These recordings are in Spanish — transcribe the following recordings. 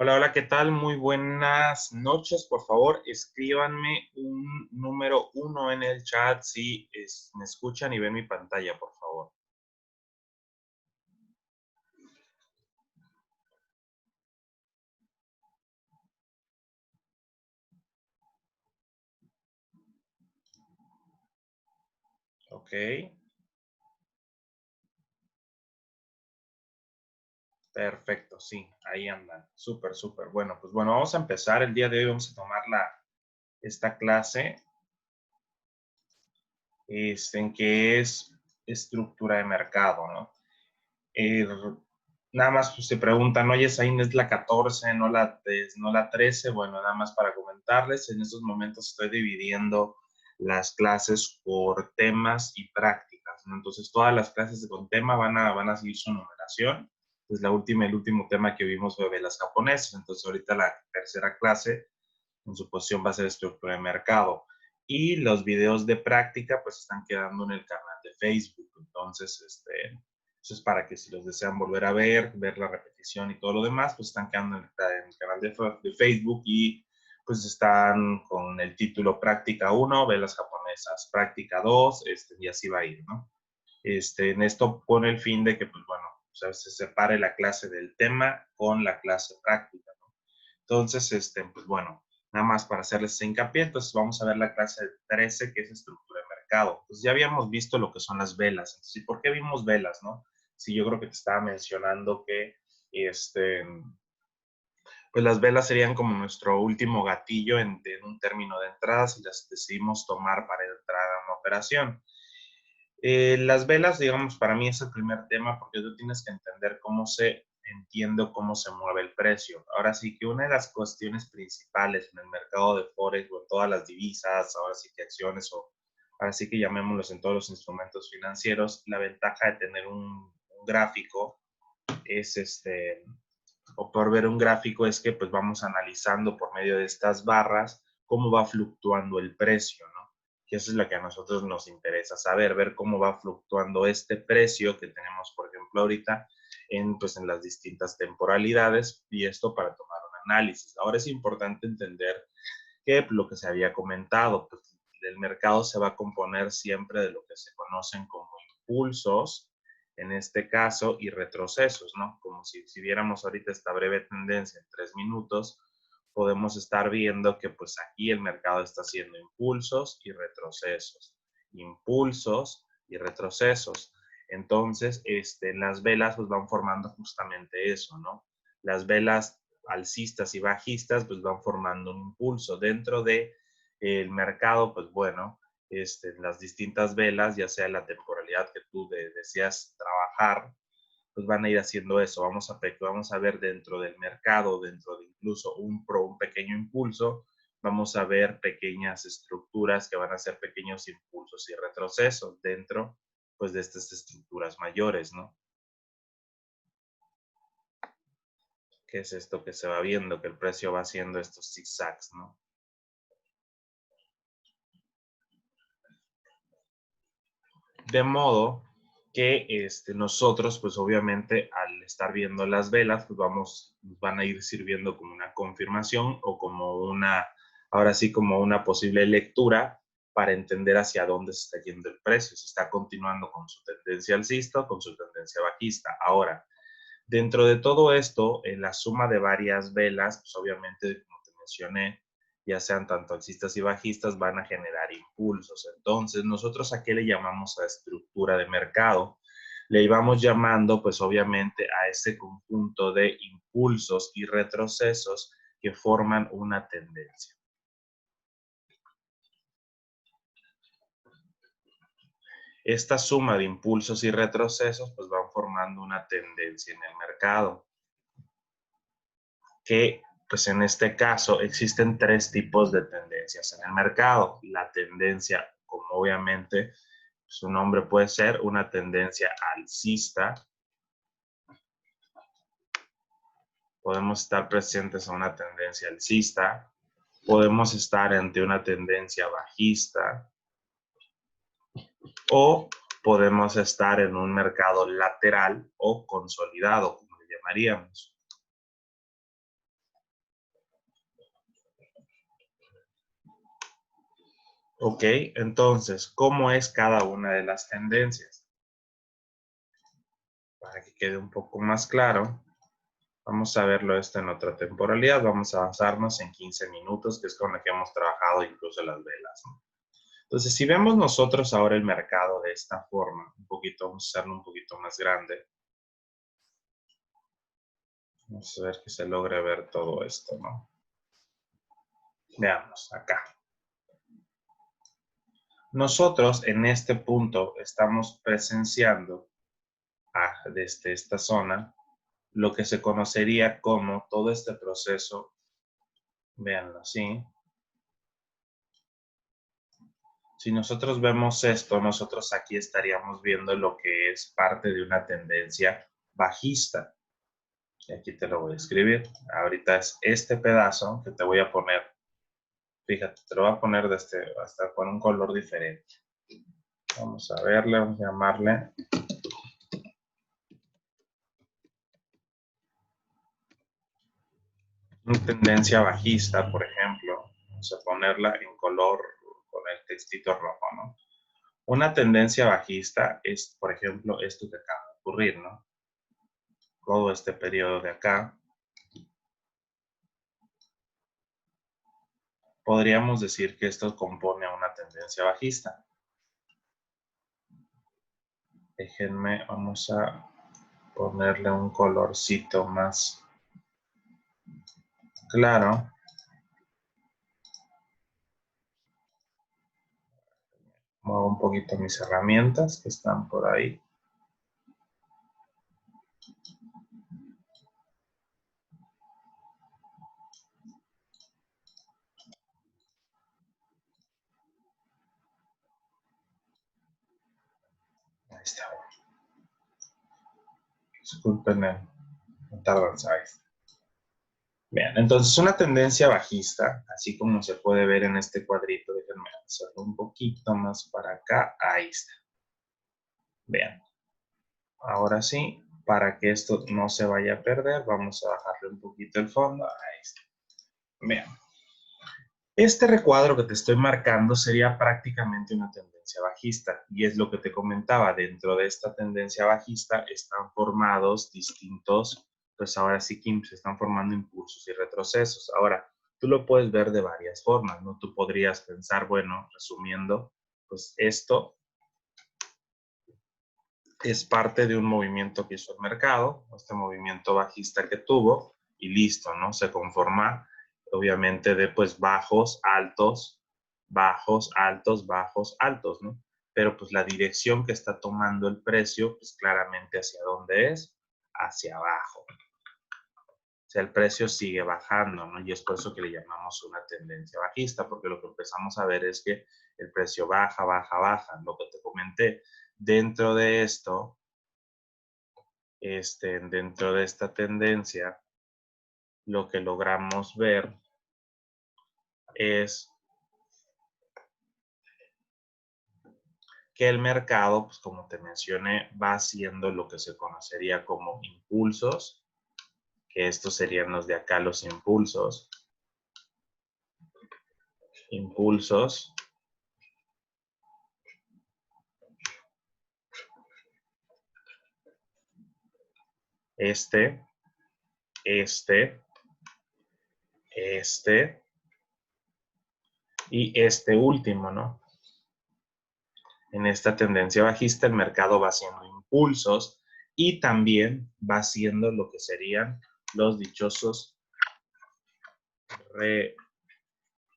Hola, hola, ¿qué tal? Muy buenas noches. Por favor, escríbanme un número 1 en el chat si me escuchan y ven mi pantalla, por favor. Ok, perfecto, sí, ahí andan. Súper, súper. Bueno, pues bueno, vamos a empezar. El día de hoy vamos a tomar esta clase, en que es estructura de mercado, ¿no? Eh, Nada más pues, se preguntan, oye, Zain, ¿es la 14, no la 13? Bueno, nada más para comentarles, en estos momentos estoy dividiendo las clases por temas y prácticas, ¿no? Entonces, todas las clases con tema van a seguir su numeración. Pues el último tema que vimos fue velas japonesas. Entonces, ahorita la tercera clase, en su posición, va a ser estructura de mercado. Y los videos de práctica, pues, están quedando en el canal de Facebook. Entonces, eso es para que si los desean volver a ver la repetición y todo lo demás, pues están quedando en el canal de Facebook y pues están con el título Práctica 1, Velas Japonesas, Práctica 2, y así va a ir, ¿no? En esto pone el fin de que, pues bueno, o sea, se separe la clase del tema con la clase práctica, ¿no? Entonces, pues bueno, nada más para hacerles ese hincapié, entonces vamos a ver la clase 13, que es estructura de mercado. Pues ya habíamos visto lo que son las velas. Entonces, ¿y por qué vimos velas, no? Sí, yo creo que te estaba mencionando que, pues las velas serían como nuestro último gatillo en un término de entrada si las decidimos tomar para entrar a una operación. Las velas, digamos, para mí es el primer tema porque tú tienes que entender cómo se entiende o cómo se mueve el precio. Ahora sí que una de las cuestiones principales en el mercado de Forex o en todas las divisas, ahora sí que acciones o ahora sí que llamémoslos en todos los instrumentos financieros, la ventaja de tener un gráfico es o por ver un gráfico es que pues vamos analizando por medio de estas barras cómo va fluctuando el precio, ¿no? Que eso es lo que a nosotros nos interesa saber, ver cómo va fluctuando este precio que tenemos, por ejemplo, ahorita pues, en las distintas temporalidades y esto para tomar un análisis. Ahora es importante entender que lo que se había comentado, pues el mercado se va a componer siempre de lo que se conocen como impulsos, en este caso, y retrocesos, ¿no? Como si viéramos ahorita esta breve tendencia en 3 minutos, podemos estar viendo que pues aquí el mercado está haciendo impulsos y retrocesos, impulsos y retrocesos. Entonces, las velas pues van formando justamente eso, ¿no? Las velas alcistas y bajistas pues van formando un impulso dentro de el mercado, pues bueno, las distintas velas, ya sea la temporalidad que tú deseas trabajar, pues van a ir haciendo eso. Vamos a ver dentro del mercado, dentro de incluso un pequeño impulso, vamos a ver pequeñas estructuras que van a ser pequeños impulsos y retrocesos dentro, pues, de estas estructuras mayores, ¿no? ¿Qué es esto que se va viendo? Que el precio va haciendo estos zigzags, ¿no? De modo que nosotros, pues obviamente, al estar viendo las velas, pues nos van a ir sirviendo como una confirmación o como ahora sí, como una posible lectura para entender hacia dónde se está yendo el precio, si está continuando con su tendencia alcista o con su tendencia bajista. Ahora, dentro de todo esto, en la suma de varias velas, pues obviamente, como te mencioné, ya sean tanto alcistas y bajistas, van a generar impulsos. Entonces, nosotros a qué le llamamos a estructura de mercado? Le íbamos llamando, pues obviamente, a ese conjunto de impulsos y retrocesos que forman una tendencia. Esta suma de impulsos y retrocesos, pues van formando una tendencia en el mercado. Que pues en este caso existen tres tipos de tendencias en el mercado. La tendencia, como obviamente su nombre puede ser, una tendencia alcista. Podemos estar presentes a una tendencia alcista. Podemos estar ante una tendencia bajista. O podemos estar en un mercado lateral o consolidado, como le llamaríamos. Ok, entonces, ¿cómo es cada una de las tendencias? Para que quede un poco más claro, vamos a verlo esto en otra temporalidad. Vamos a basarnos en 15 minutos, que es con lo que hemos trabajado incluso las velas, ¿no? Entonces, si vemos nosotros ahora el mercado de esta forma, un poquito, vamos a hacerlo un poquito más grande. Vamos a ver que se logre ver todo esto, ¿no? Veamos acá. Nosotros en este punto estamos presenciando desde esta zona lo que se conocería como todo este proceso, véanlo así. Si nosotros vemos esto, nosotros aquí estaríamos viendo lo que es parte de una tendencia bajista. Y aquí te lo voy a escribir. Ahorita es este pedazo que te voy a poner. Fíjate, te lo voy a poner hasta con un color diferente. Vamos a verle, vamos a llamarle una tendencia bajista, por ejemplo. Vamos a ponerla en color con el textito rojo, ¿no? Una tendencia bajista es, por ejemplo, esto que acaba de ocurrir, ¿no? Todo este periodo de acá. Podríamos decir que esto compone una tendencia bajista. Déjenme, vamos a ponerle un colorcito más claro. Muevo un poquito mis herramientas que están por ahí. Ahí está. Disculpen el tardanza. Bien, entonces una tendencia bajista, así como se puede ver en este cuadrito, déjenme hacerlo un poquito más para acá, ahí está. Vean, ahora sí, para que esto no se vaya a perder, vamos a bajarle un poquito el fondo, ahí está. Vean, este recuadro que te estoy marcando sería prácticamente una tendencia bajista, y es lo que te comentaba, dentro de esta tendencia bajista están formados distintos, pues ahora sí que se están formando impulsos y retrocesos. Ahora, tú lo puedes ver de varias formas, ¿no? Tú podrías pensar, bueno, resumiendo, pues esto es parte de un movimiento que hizo el mercado, este movimiento bajista que tuvo, y listo, ¿no? Se conforma, obviamente, de pues bajos, altos, bajos, altos, bajos, altos, ¿no? Pero pues la dirección que está tomando el precio, pues claramente hacia dónde es, hacia abajo. O sea, el precio sigue bajando, ¿no? Y es por eso que le llamamos una tendencia bajista, porque lo que empezamos a ver es que el precio baja, baja, baja. Lo que te comenté, dentro de esto, dentro de esta tendencia, lo que logramos ver es que el mercado, pues como te mencioné, va haciendo lo que se conocería como impulsos, que estos serían los de acá, los impulsos. Impulsos. Este, este y este último, ¿no? En esta tendencia bajista, el mercado va haciendo impulsos y también va haciendo lo que serían los dichosos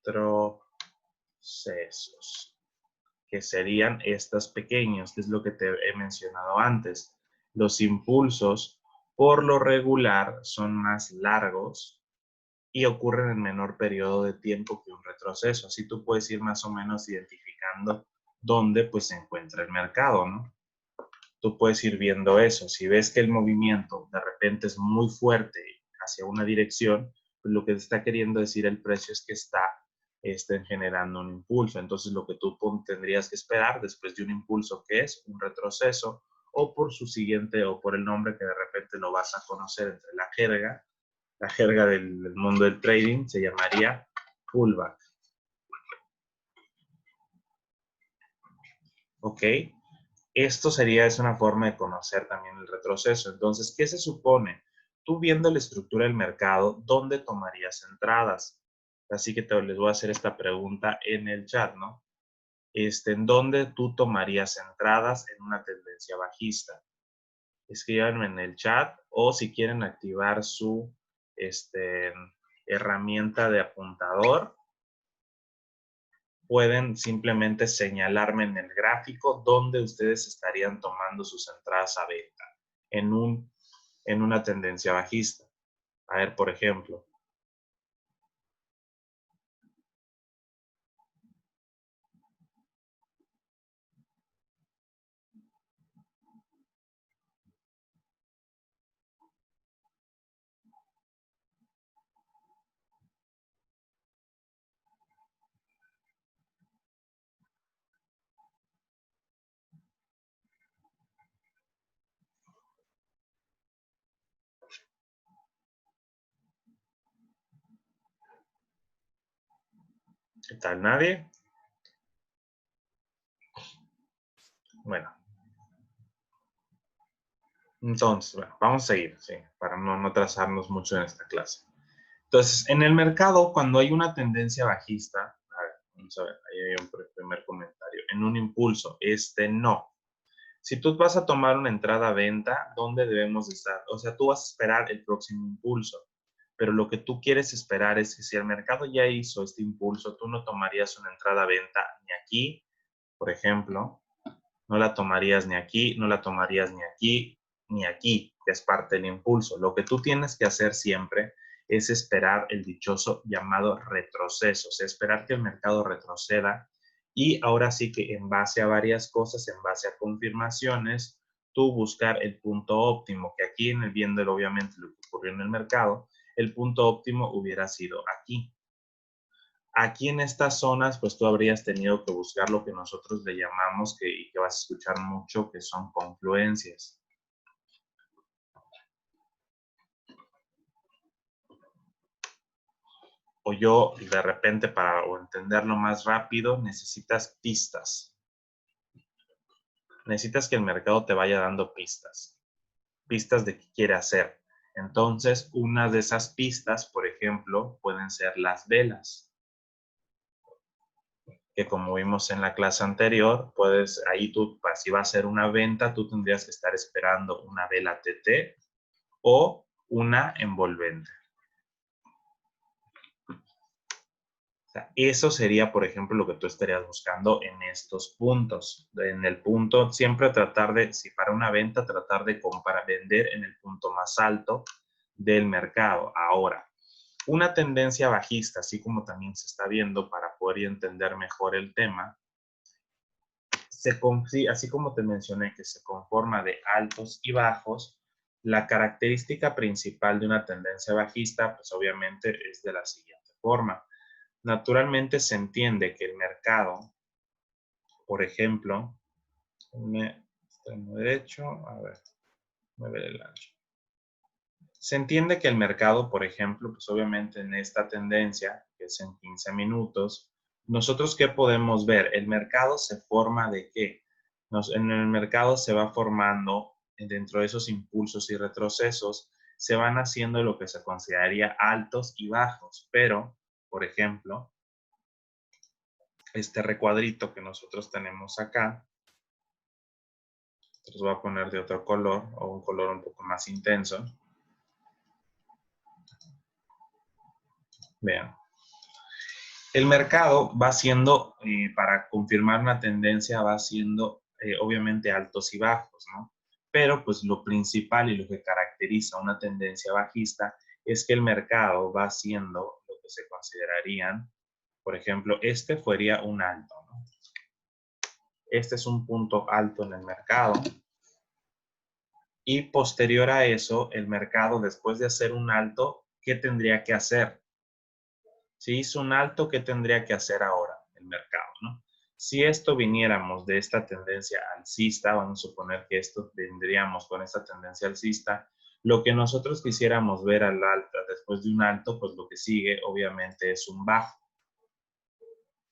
retrocesos, que serían estos pequeños, que es lo que te he mencionado antes. Los impulsos, por lo regular, son más largos y ocurren en menor periodo de tiempo que un retroceso. Así tú puedes ir más o menos identificando dónde pues se encuentra el mercado, ¿no? Tú puedes ir viendo eso. Si ves que el movimiento de repente es muy fuerte hacia una dirección, pues lo que te está queriendo decir el precio es que está generando un impulso. Entonces lo que tú tendrías que esperar después de un impulso, que es un retroceso, o por su siguiente, o por el nombre que de repente lo vas a conocer entre la jerga del mundo del trading, se llamaría pullback. ¿ok? Es una forma de conocer también el retroceso. Entonces, ¿qué se supone? Tú viendo la estructura del mercado, ¿dónde tomarías entradas? Así que les voy a hacer esta pregunta en el chat, ¿no? ¿En dónde tú tomarías entradas en una tendencia bajista? Escríbanme en el chat o si quieren activar su herramienta de apuntador, pueden simplemente señalarme en el gráfico dónde ustedes estarían tomando sus entradas a venta en una tendencia bajista. A ver, por ejemplo. ¿Qué tal? ¿Nadie? Bueno. Entonces, bueno, vamos a seguir, sí, para no trazarnos mucho en esta clase. Entonces, en el mercado, cuando hay una tendencia bajista, a ver, vamos a ver, ahí hay un primer comentario, en un impulso, no. Si tú vas a tomar una entrada a venta, ¿dónde debemos de estar? O sea, tú vas a esperar el próximo impulso, pero lo que tú quieres esperar es que si el mercado ya hizo este impulso, tú no tomarías una entrada a venta ni aquí, por ejemplo, no la tomarías ni aquí, no la tomarías ni aquí, ni aquí, que es parte del impulso. Lo que tú tienes que hacer siempre es esperar el dichoso llamado retroceso, o sea, esperar que el mercado retroceda y ahora sí que en base a varias cosas, en base a confirmaciones, tú buscar el punto óptimo, que aquí en el viéndolo obviamente lo que ocurrió en el mercado, el punto óptimo hubiera sido aquí. Aquí en estas zonas, pues tú habrías tenido que buscar lo que nosotros le llamamos, y que vas a escuchar mucho, que son confluencias. O yo, de repente, para entenderlo más rápido, necesitas pistas. Necesitas que el mercado te vaya dando pistas. Pistas de qué quiere hacer. Entonces, una de esas pistas, por ejemplo, pueden ser las velas, que como vimos en la clase anterior, ahí tú, si va a ser una venta, tú tendrías que estar esperando una vela TT o una envolvente. O sea, eso sería, por ejemplo, lo que tú estarías buscando en estos puntos. En el punto, siempre tratar de, si para una venta, tratar de vender en el punto más alto del mercado. Ahora, una tendencia bajista, así como también se está viendo para poder entender mejor el tema, así como te mencioné que se conforma de altos y bajos, la característica principal de una tendencia bajista, pues obviamente es de la siguiente forma. Naturalmente se entiende que el mercado, por ejemplo, extremo derecho, a ver, mover el ancho. Se entiende que el mercado, por ejemplo, pues obviamente en esta tendencia, que es en 15 minutos, nosotros ¿qué podemos ver? El mercado se forma de qué? En el mercado se va formando, dentro de esos impulsos y retrocesos, se van haciendo lo que se consideraría altos y bajos, pero, por ejemplo, este recuadrito que nosotros tenemos acá, los voy a poner de otro color o un color un poco más intenso. Vean. El mercado va siendo, para confirmar una tendencia, va siendo obviamente altos y bajos, ¿no? Pero pues lo principal y lo que caracteriza una tendencia bajista es que el mercado va siendo lo que se considerarían, por ejemplo, este fuera un alto, ¿no? Este es un punto alto en el mercado. Y posterior a eso, el mercado, después de hacer un alto, ¿qué tendría que hacer? Si hizo un alto, ¿qué tendría que hacer ahora el mercado, no? Si esto viniéramos de esta tendencia alcista, vamos a suponer que esto vendríamos con esta tendencia alcista, lo que nosotros quisiéramos ver al alto, después de un alto, pues lo que sigue obviamente es un bajo.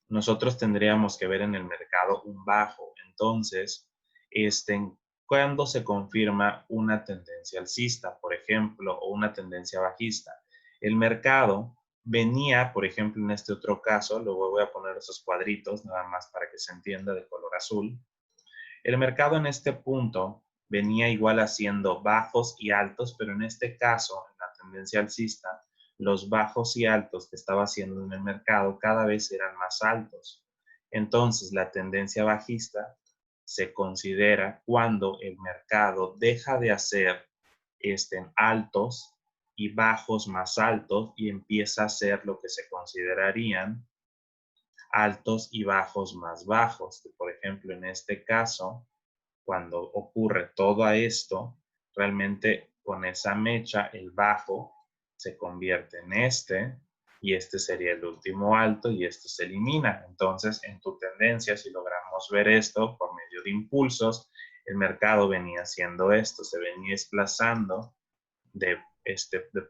Nosotros tendríamos que ver en el mercado un bajo. Entonces, cuando se confirma una tendencia alcista, por ejemplo, o una tendencia bajista, el mercado venía, por ejemplo, en este otro caso, luego voy a poner esos cuadritos nada más para que se entienda de color azul. El mercado en este punto venía igual haciendo bajos y altos, pero en este caso, en la tendencia alcista, los bajos y altos que estaba haciendo en el mercado cada vez eran más altos. Entonces, la tendencia bajista se considera cuando el mercado deja de hacer altos y bajos más altos y empieza a hacer lo que se considerarían altos y bajos más bajos. Por ejemplo, en este caso, cuando ocurre todo esto, realmente con esa mecha el bajo se convierte en y este sería el último alto y esto se elimina. Entonces, en tu tendencia, si logramos ver esto por medio de impulsos, el mercado venía haciendo esto, se venía desplazando de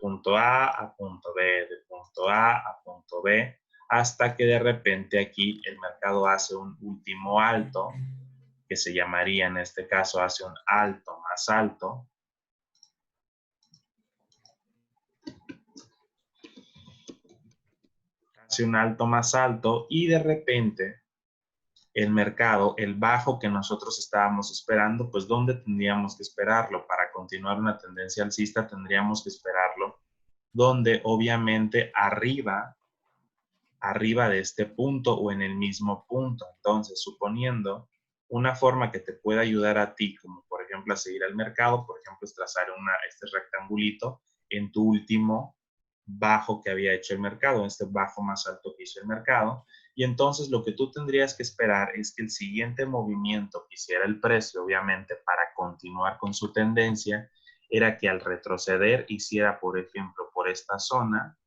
punto A punto B, de punto A punto B, hasta que de repente aquí el mercado hace un último alto, que se llamaría en este caso, hace un alto más alto, hace un alto más alto y de repente el mercado, el bajo que nosotros estábamos esperando, pues ¿dónde tendríamos que esperarlo? Para continuar una tendencia alcista tendríamos que esperarlo donde obviamente arriba de este punto o en el mismo punto. Entonces, suponiendo una forma que te pueda ayudar a ti, como por ejemplo a seguir al mercado, por ejemplo, es trazar este rectangulito en tu último bajo que había hecho el mercado, este bajo más alto que hizo el mercado. Y entonces lo que tú tendrías que esperar es que el siguiente movimiento que hiciera el precio, obviamente, para continuar con su tendencia, era que al retroceder hiciera, por ejemplo, por esta zona,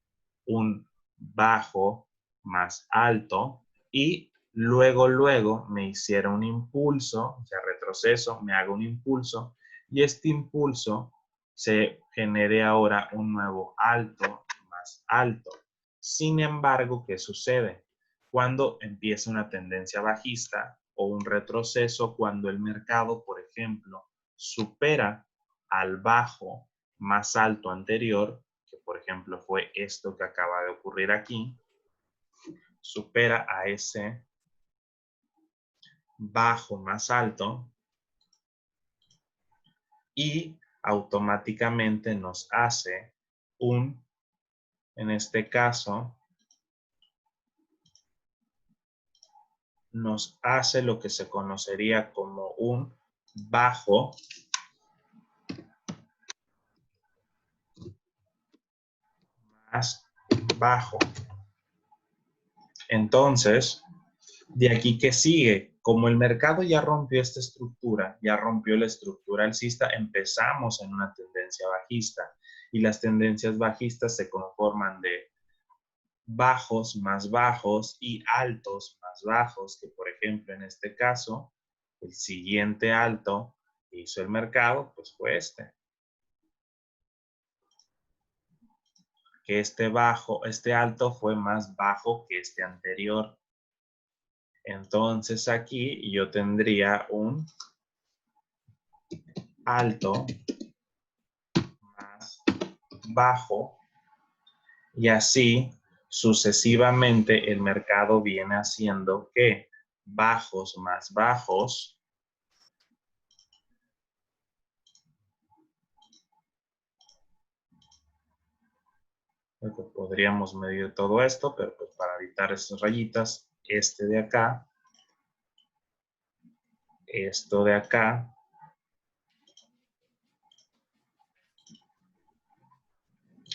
un bajo más alto y luego me hiciera un impulso, o sea, retroceso, me haga un impulso y este impulso se genere ahora un nuevo alto más alto. Sin embargo, ¿qué sucede? Cuando empieza una tendencia bajista o un retroceso, cuando el mercado, por ejemplo, supera al bajo más alto anterior, que por ejemplo fue esto que acaba de ocurrir aquí, supera a ese bajo más alto y automáticamente nos hace en este caso, nos hace lo que se conocería como un bajo más bajo. Entonces, de aquí que sigue, como el mercado ya rompió esta estructura, ya rompió la estructura alcista, empezamos en una tendencia bajista y las tendencias bajistas se conforman de bajos más bajos y altos más bajos, que por ejemplo en este caso, el siguiente alto que hizo el mercado, pues fue que este alto fue más bajo que este anterior. Entonces aquí yo tendría un alto más bajo y así sucesivamente el mercado viene haciendo que bajos más bajos podríamos medir todo esto, pero pues para evitar estas rayitas, de acá, esto de acá,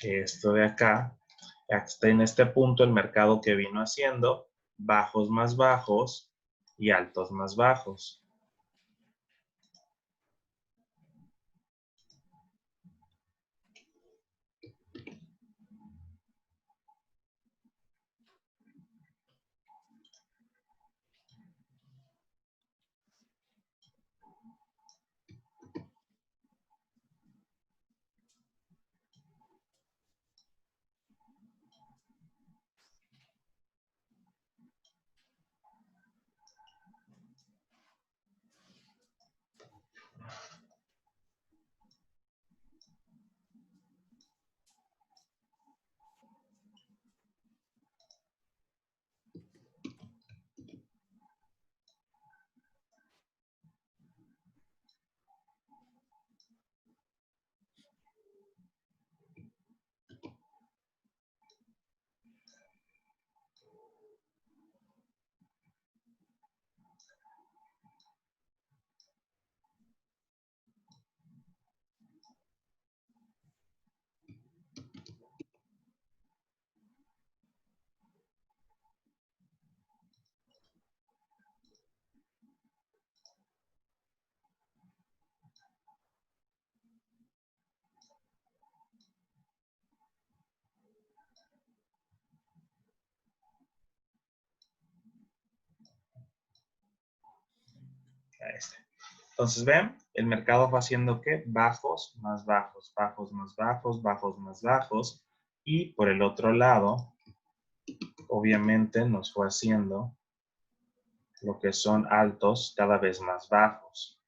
esto de acá, hasta en este punto el mercado que vino haciendo bajos más bajos y altos más bajos. Este. Entonces, ven, el mercado va haciendo ¿qué? Bajos, más bajos, bajos, más bajos, bajos, más bajos. Y por el otro lado, obviamente nos fue haciendo lo que son altos cada vez más bajos.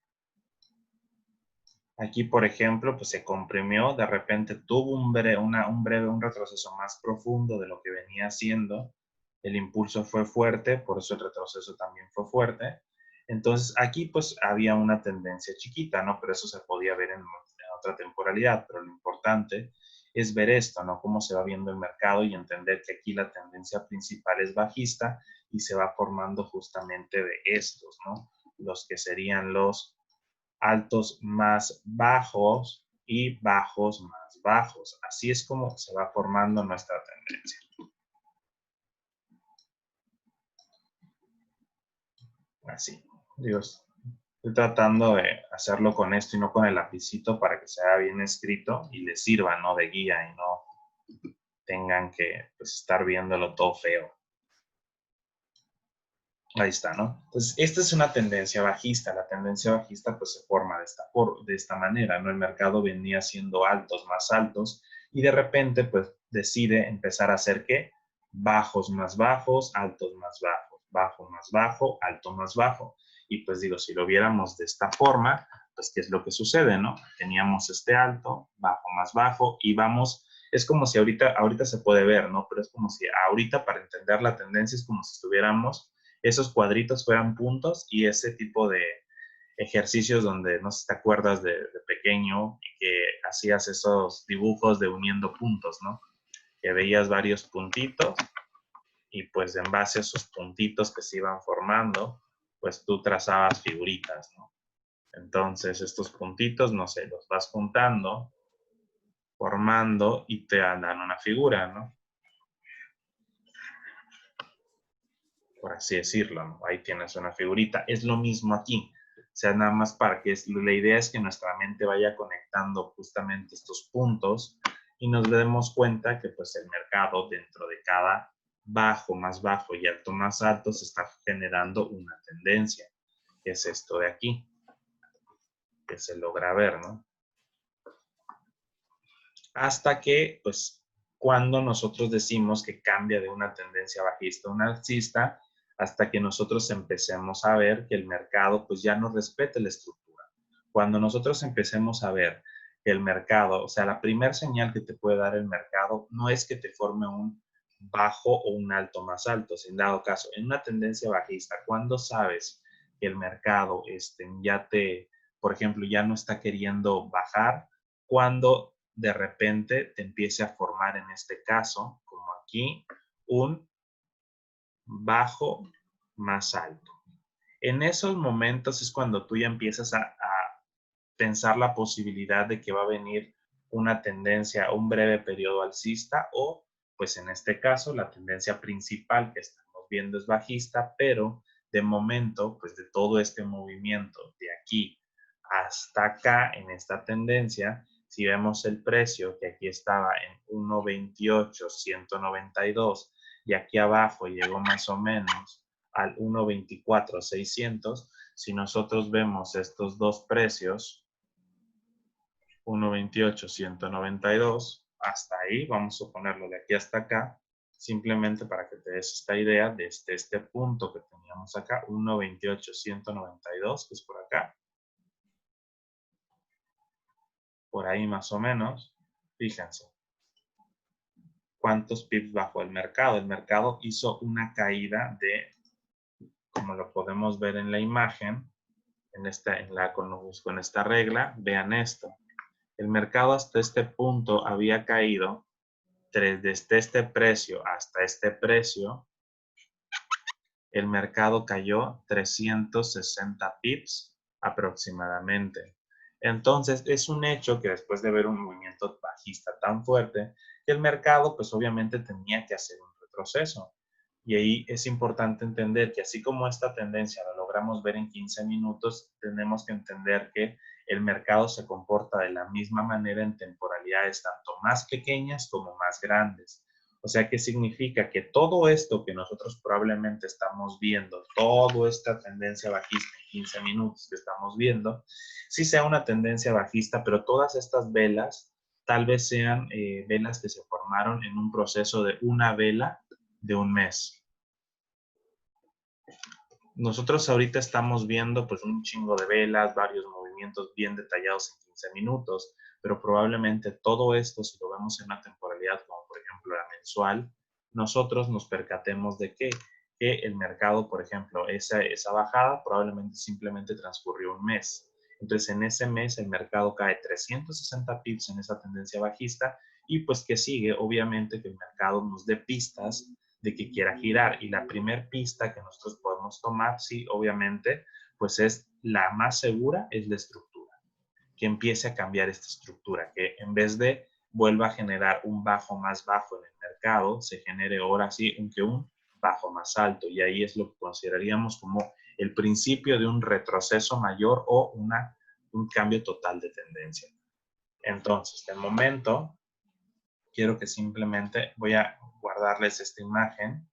Aquí, por ejemplo, pues se comprimió, de repente tuvo un retroceso más profundo de lo que venía haciendo. El impulso fue fuerte, por eso el retroceso también fue fuerte. Entonces, aquí pues había una tendencia chiquita, ¿no? Pero eso se podía ver en otra temporalidad, pero lo importante es ver esto, ¿no? Cómo se va viendo el mercado y entender que aquí la tendencia principal es bajista y se va formando justamente de estos, ¿no? Los que serían los altos más bajos y bajos más bajos. Así es como se va formando nuestra tendencia. Así, Dios. Estoy tratando de hacerlo con esto y no con el lapicito para que sea bien escrito y les sirva, ¿no? De guía y no tengan que pues, estar viéndolo todo feo. Ahí está, ¿no? Entonces, esta es una tendencia bajista. La tendencia bajista pues se forma de esta manera, ¿no? El mercado venía siendo altos, más altos, y de repente pues decide empezar a hacer ¿qué? Bajos más bajos, altos más bajos, bajo más bajo, alto más bajo. Y pues digo, si lo viéramos de esta forma, pues ¿qué es lo que sucede, no? Teníamos este alto, bajo más bajo, y vamos, es como si ahorita se puede ver, ¿no? Pero es como si ahorita para entender la tendencia es como si estuviéramos esos cuadritos fueran puntos y ese tipo de ejercicios donde, no sé si te acuerdas de pequeño y que hacías esos dibujos de uniendo puntos, ¿no? Que veías varios puntitos y pues en base a esos puntitos que se iban formando, pues tú trazabas figuritas, ¿no? Entonces estos puntitos, no sé, los vas juntando, formando y te dan una figura, ¿no? Por así decirlo, ¿no? Ahí tienes una figurita. Es lo mismo aquí. O sea, nada más para que la idea es que nuestra mente vaya conectando justamente estos puntos y nos demos cuenta que pues el mercado dentro de cada bajo y alto más alto se está generando una tendencia, que es esto de aquí, que se logra ver, ¿no? Hasta que, pues, cuando nosotros decimos que cambia de una tendencia bajista a una alcista, hasta que nosotros empecemos a ver que el mercado, pues, ya no respete la estructura. Cuando nosotros empecemos a ver que el mercado, o sea, la primera señal que te puede dar el mercado no es que te forme un bajo o un alto más alto, sin dado caso, en una tendencia bajista, cuando sabes que el mercado por ejemplo, ya no está queriendo bajar, cuando de repente te empiece a formar en este caso, como aquí, un bajo más alto. En esos momentos es cuando tú ya empiezas a pensar la posibilidad de que va a venir una tendencia, un breve periodo alcista o, pues en este caso, la tendencia principal que estamos viendo es bajista, pero de momento, pues de todo este movimiento de aquí hasta acá en esta tendencia, si vemos el precio que aquí estaba en 1.28.192 y aquí abajo llegó más o menos al 1.24.600, si nosotros vemos estos dos precios, 1.28.192, hasta ahí, vamos a ponerlo de aquí hasta acá, simplemente para que te des esta idea desde este punto que teníamos acá, 1.28.192, que es por acá, por ahí más o menos, fíjense, ¿cuántos pips bajó el mercado? El mercado hizo una caída de, como lo podemos ver en la imagen, con esta regla, vean esto. El mercado hasta este punto había caído desde este precio hasta este precio, el mercado cayó 360 pips aproximadamente. Entonces, es un hecho que después de ver un movimiento bajista tan fuerte, el mercado pues obviamente tenía que hacer un retroceso. Y ahí es importante entender que así como esta tendencia la logramos ver en 15 minutos, tenemos que entender que el mercado se comporta de la misma manera en temporalidades tanto más pequeñas como más grandes. O sea, ¿qué significa? Que todo esto que nosotros probablemente estamos viendo, toda esta tendencia bajista en 15 minutos que estamos viendo, sí sea una tendencia bajista, pero todas estas velas tal vez sean velas que se formaron en un proceso de una vela de un mes. Nosotros ahorita estamos viendo pues un chingo de velas, varios movimientos bien detallados en 15 minutos, pero probablemente todo esto, si lo vemos en una temporalidad como por ejemplo la mensual, nosotros nos percatemos de que el mercado, por ejemplo, esa bajada probablemente simplemente transcurrió un mes. Entonces, en ese mes el mercado cae 360 pips en esa tendencia bajista y pues que sigue, obviamente, que el mercado nos dé pistas de que quiera girar. Y la primer pista que nosotros podemos tomar, sí, obviamente, pues es la más segura, es la estructura. Que empiece a cambiar esta estructura, que en vez de vuelva a generar un bajo más bajo en el mercado, se genere ahora sí un bajo más alto. Y ahí es lo que consideraríamos como el principio de un retroceso mayor o un cambio total de tendencia. Entonces, de momento, quiero que simplemente voy a guardarles esta imagen.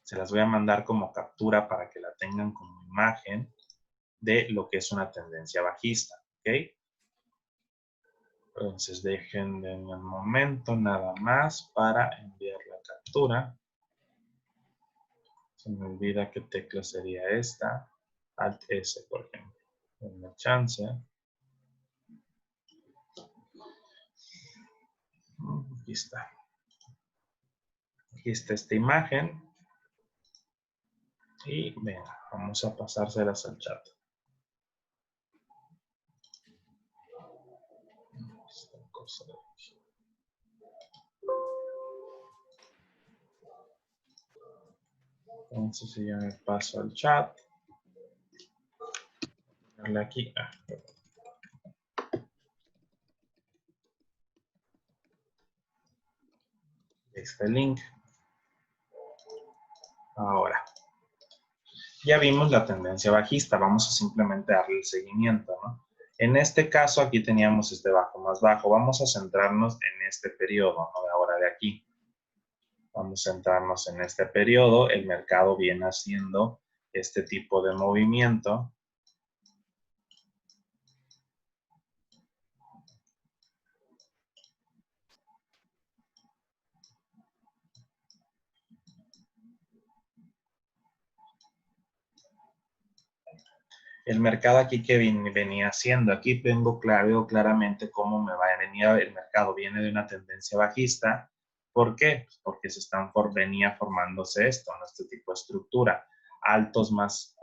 Se las voy a mandar como captura para que la tengan como imagen de lo que es una tendencia bajista, ¿ok? Entonces dejen en un momento nada más para enviar la captura. Se me olvida qué tecla sería esta. Alt S, por ejemplo. Una chance. Aquí está. Aquí está esta imagen. Y venga, vamos a pasárselas al chat. Esta cosa de aquí. Entonces ya me paso al chat. Darle aquí. Este link. Ahora, ya vimos la tendencia bajista, vamos a simplemente darle el seguimiento, ¿no? En este caso, aquí teníamos este bajo más bajo. Vamos a centrarnos en este periodo, ¿no? De ahora de aquí. Vamos a centrarnos en este periodo. El mercado viene haciendo este tipo de movimiento. El mercado aquí que venía haciendo, aquí tengo claro claramente cómo me va a venir el mercado. Viene de una tendencia bajista. ¿Por qué? Porque venía formándose esto, ¿no? Este tipo de estructura. Altos más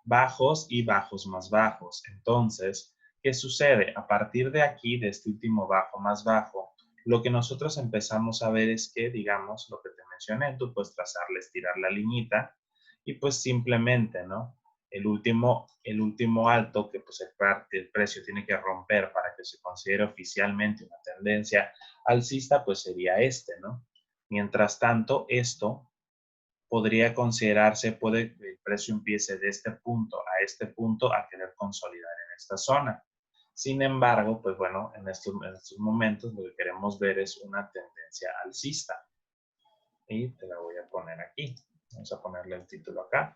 bajos y bajos más bajos. Entonces, ¿qué sucede? A partir de aquí, de este último bajo más bajo, lo que nosotros empezamos a ver es que, digamos, lo que te mencioné, tú puedes trazarle, estirar la liñita y pues simplemente, ¿no? El último alto que pues el precio tiene que romper para que se considere oficialmente una tendencia alcista, pues sería este, ¿no? Mientras tanto, esto podría considerarse, puede que el precio empiece de este punto a querer consolidar en esta zona. Sin embargo, pues bueno, en estos momentos lo que queremos ver es una tendencia alcista. Y te la voy a poner aquí. Vamos a ponerle el título acá.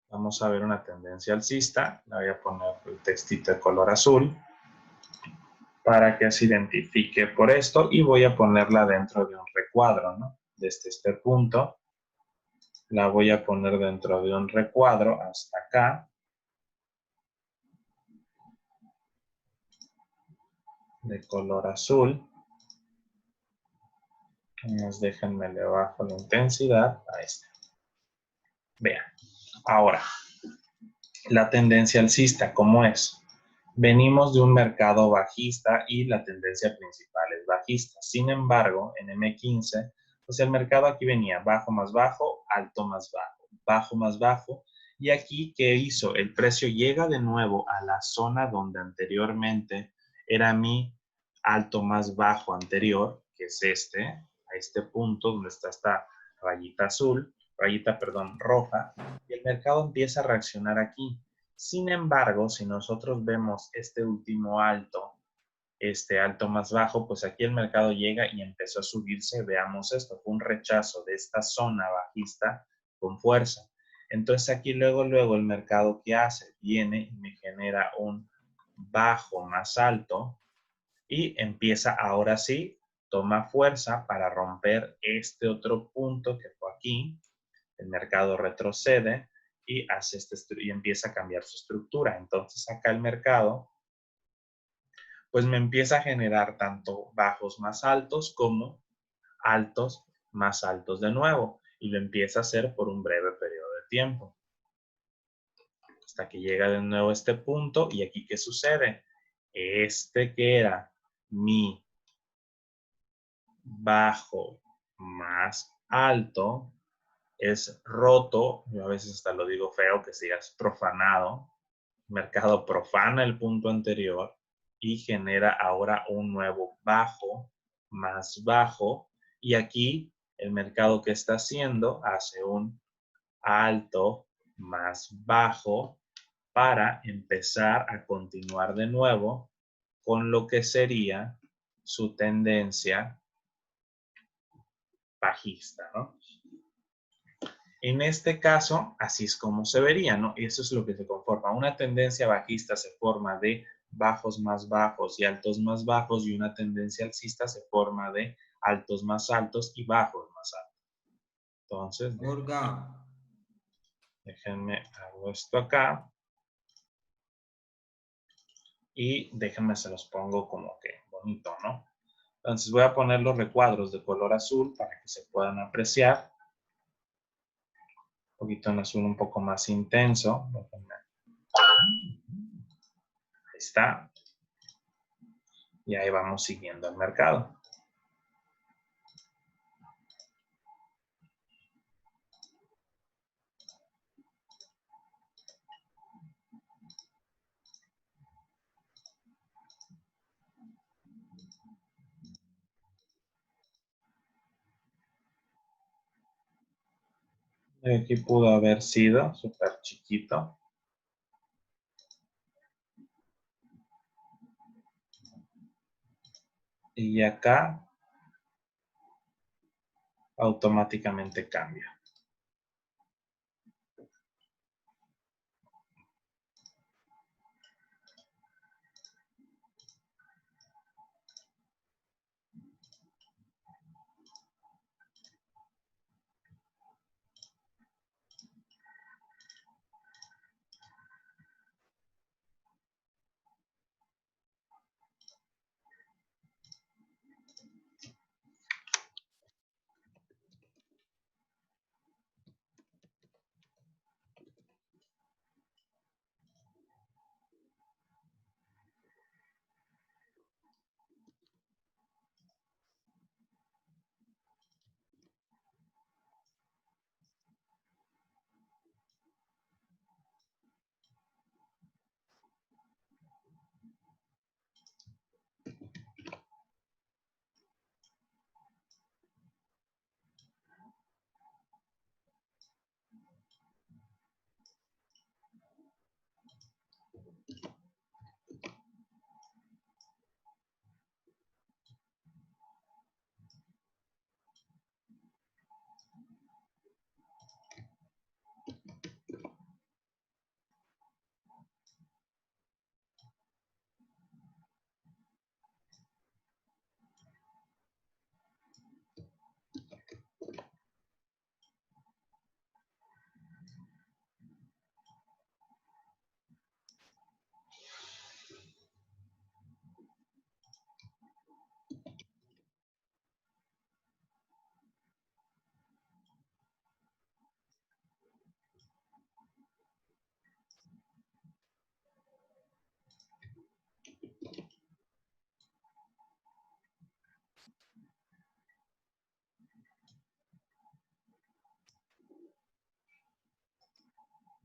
Vamos a ver una tendencia alcista. Le voy a poner el textito de color azul para que se identifique por esto y voy a ponerla dentro de un recuadro, ¿no? Desde este punto la voy a poner dentro de un recuadro hasta acá. De color azul. Déjenme le bajo la intensidad. Ahí está. Vean. Ahora, la tendencia alcista, ¿cómo es? Venimos de un mercado bajista y la tendencia principal es bajista. Sin embargo, en M15, pues el mercado aquí venía bajo más bajo, alto más bajo más bajo. Y aquí, ¿qué hizo? El precio llega de nuevo a la zona donde anteriormente era mi alto más bajo anterior, que es a este punto donde está esta rayita azul, rayita, perdón, roja, y el mercado empieza a reaccionar aquí. Sin embargo, si nosotros vemos este último alto, este alto más bajo, pues aquí el mercado llega y empezó a subirse. Veamos esto, fue un rechazo de esta zona bajista con fuerza. Entonces aquí luego el mercado, ¿qué hace? Viene y me genera un bajo más alto y empieza ahora sí, toma fuerza para romper este otro punto que fue aquí. El mercado retrocede y hace y empieza a cambiar su estructura. Entonces acá el mercado pues me empieza a generar tanto bajos más altos como altos más altos de nuevo, y lo empieza a hacer por un breve periodo de tiempo hasta que llega de nuevo a este punto. Y aquí, ¿qué sucede? Este que era mi bajo más alto es roto. Yo a veces hasta lo digo feo, que sigas profanado. El mercado profana el punto anterior y genera ahora un nuevo bajo más bajo, y aquí el mercado, que está haciendo, hace un alto más bajo para empezar a continuar de nuevo con lo que sería su tendencia bajista, ¿no? En este caso, así es como se vería, ¿no? Y eso es lo que se conforma. Una tendencia bajista se forma de bajos más bajos y altos más bajos, y una tendencia alcista se forma de altos más altos y bajos más altos. Entonces, déjenme hago esto acá y déjenme se los pongo como que bonito, ¿no? Entonces voy a poner los recuadros de color azul para que se puedan apreciar. Un poquito en azul un poco más intenso. Ahí está. Y ahí vamos siguiendo el mercado. Aquí pudo haber sido súper chiquito. Y acá automáticamente cambia.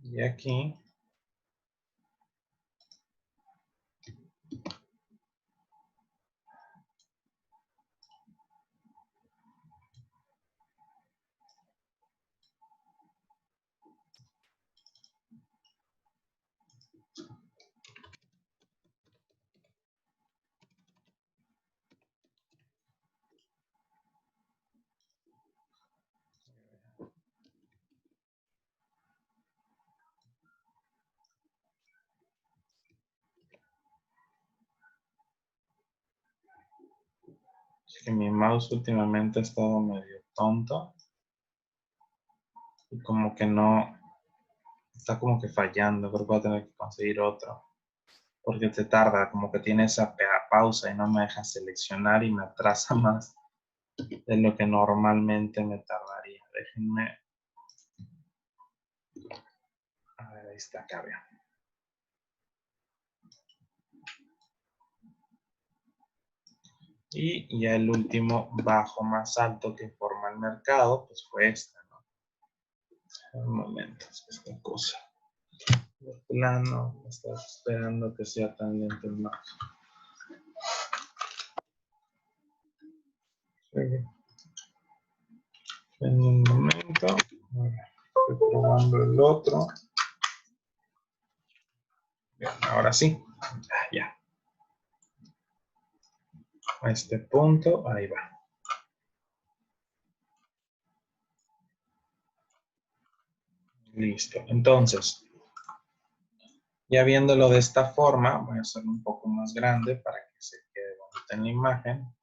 Y aquí Que mi mouse últimamente ha estado medio tonto. Y como que no, está como que fallando. Creo que voy a tener que conseguir otro. Porque te tarda, como que tiene esa pausa y no me deja seleccionar y me atrasa más de lo que normalmente me tardaría. Déjenme. A ver, ahí está, acá vean. Y ya el último bajo más alto que forma el mercado, pues fue esta, ¿no? Un momento, es que esta cosa. De plano, estás esperando que sea tan lento el mouse. En un momento. Estoy probando el otro. Bien, ahora sí. Ya. A este punto, ahí va. Listo. Entonces, ya viéndolo de esta forma, voy a hacerlo un poco más grande para que se quede bonita en la imagen.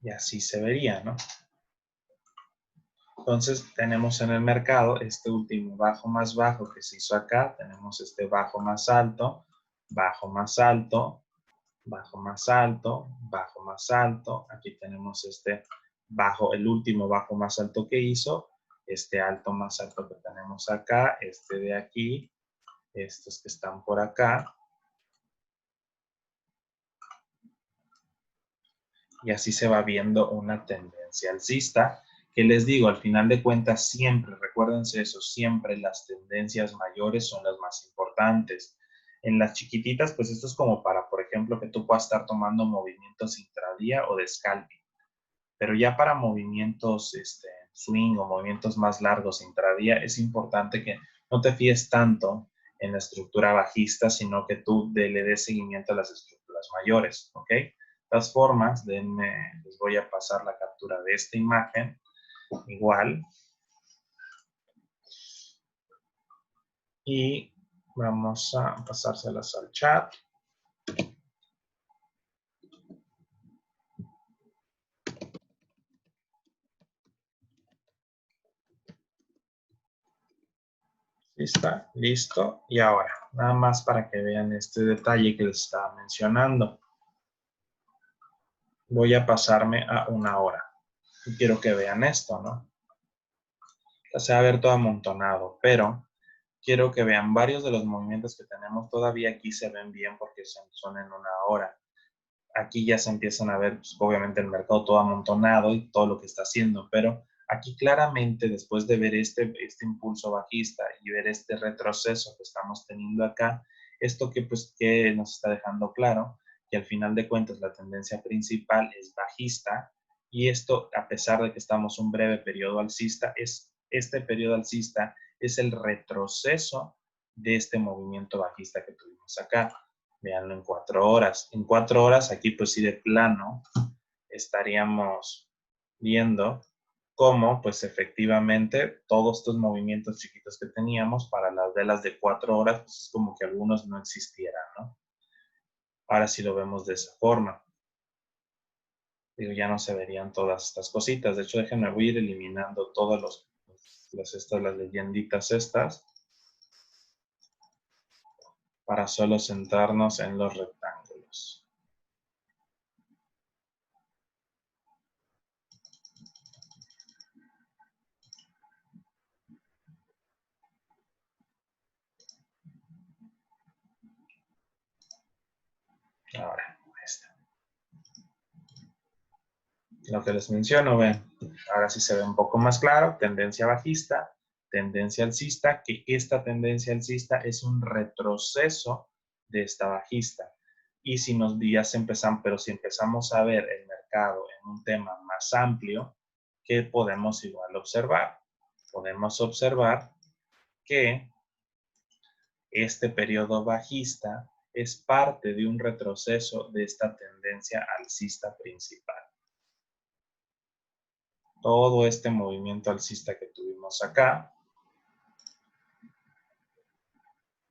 Y así se vería, ¿no? Entonces tenemos en el mercado este último bajo más bajo que se hizo acá. Tenemos este bajo más alto, bajo más alto, bajo más alto, bajo más alto. Aquí tenemos este bajo, el último bajo más alto que hizo. Este alto más alto que tenemos acá, este de aquí, estos que están por acá. Y así se va viendo una tendencia alcista, que les digo, al final de cuentas siempre, recuérdense eso, siempre las tendencias mayores son las más importantes. En las chiquititas, pues esto es como para, por ejemplo, que tú puedas estar tomando movimientos intradía o de scalping. Pero ya para movimientos swing o movimientos más largos intradía, es importante que no te fíes tanto en la estructura bajista, sino que tú le des seguimiento a las estructuras mayores, ¿ok? De todas formas, les voy a pasar la captura de esta imagen, igual. Y vamos a pasárselas al chat. ¿Lista? Listo. Y ahora, nada más para que vean este detalle que les estaba mencionando. Voy a pasarme a 1 hora. Y quiero que vean esto, ¿no? Se va a ver todo amontonado, pero quiero que vean varios de los movimientos que tenemos todavía aquí se ven bien porque son en 1 hora. Aquí ya se empiezan a ver, pues, obviamente, el mercado todo amontonado y todo lo que está haciendo, pero aquí claramente, después de ver este impulso bajista y ver este retroceso que estamos teniendo acá, esto que nos está dejando claro que al final de cuentas la tendencia principal es bajista y esto, a pesar de que estamos un breve periodo alcista, este periodo alcista es el retroceso de este movimiento bajista que tuvimos acá. Veanlo en 4 horas. En 4 horas, aquí pues sí de plano, estaríamos viendo cómo pues efectivamente todos estos movimientos chiquitos que teníamos para las velas de 4 horas, pues es como que algunos no existieran, ¿no? Ahora sí lo vemos de esa forma. Digo, ya no se verían todas estas cositas. De hecho, déjenme, voy a ir eliminando todas las leyenditas estas para solo centrarnos en los rectángulos. Ahora, lo que les menciono, ven, ahora sí se ve un poco más claro, tendencia bajista, tendencia alcista, que esta tendencia alcista es un retroceso de esta bajista. Y si nos días empezamos, pero si empezamos a ver el mercado en un tema más amplio, ¿qué podemos igual observar? Podemos observar que este periodo bajista es parte de un retroceso de esta tendencia alcista principal. Todo este movimiento alcista que tuvimos acá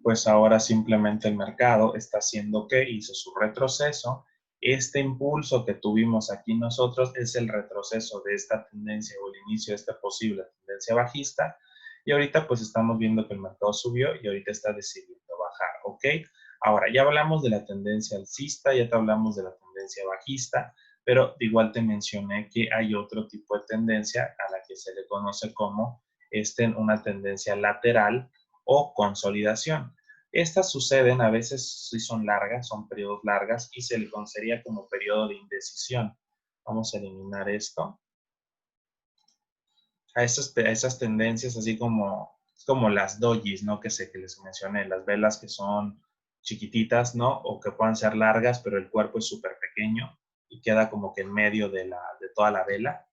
pues ahora simplemente el mercado está haciendo que hizo su retroceso. Este impulso que tuvimos aquí nosotros es el retroceso de esta tendencia o el inicio de esta posible tendencia bajista. Y ahorita pues estamos viendo que el mercado subió y ahorita está decidiendo bajar, ¿ok? Ahora, ya hablamos de la tendencia alcista, ya te hablamos de la tendencia bajista, pero igual te mencioné que hay otro tipo de tendencia a la que se le conoce como una tendencia lateral o consolidación. Estas suceden, a veces sí son largas, son periodos largas y se le conocería como periodo de indecisión. Vamos a eliminar esto. A esas tendencias, así como las dojis, ¿no? Que les mencioné, las velas que son chiquititas, ¿no? O que puedan ser largas, pero el cuerpo es súper pequeño y queda como que en medio de toda la vela.